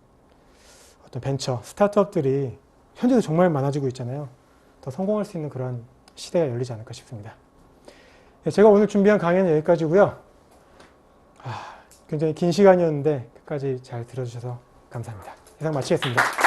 어떤 벤처, 스타트업들이 현재도 정말 많아지고 있잖아요. 더 성공할 수 있는 그런 시대가 열리지 않을까 싶습니다. 네, 제가 오늘 준비한 강의는 여기까지고요. 굉장히 긴 시간이었는데 끝까지 잘 들어주셔서 감사합니다. 이상 마치겠습니다.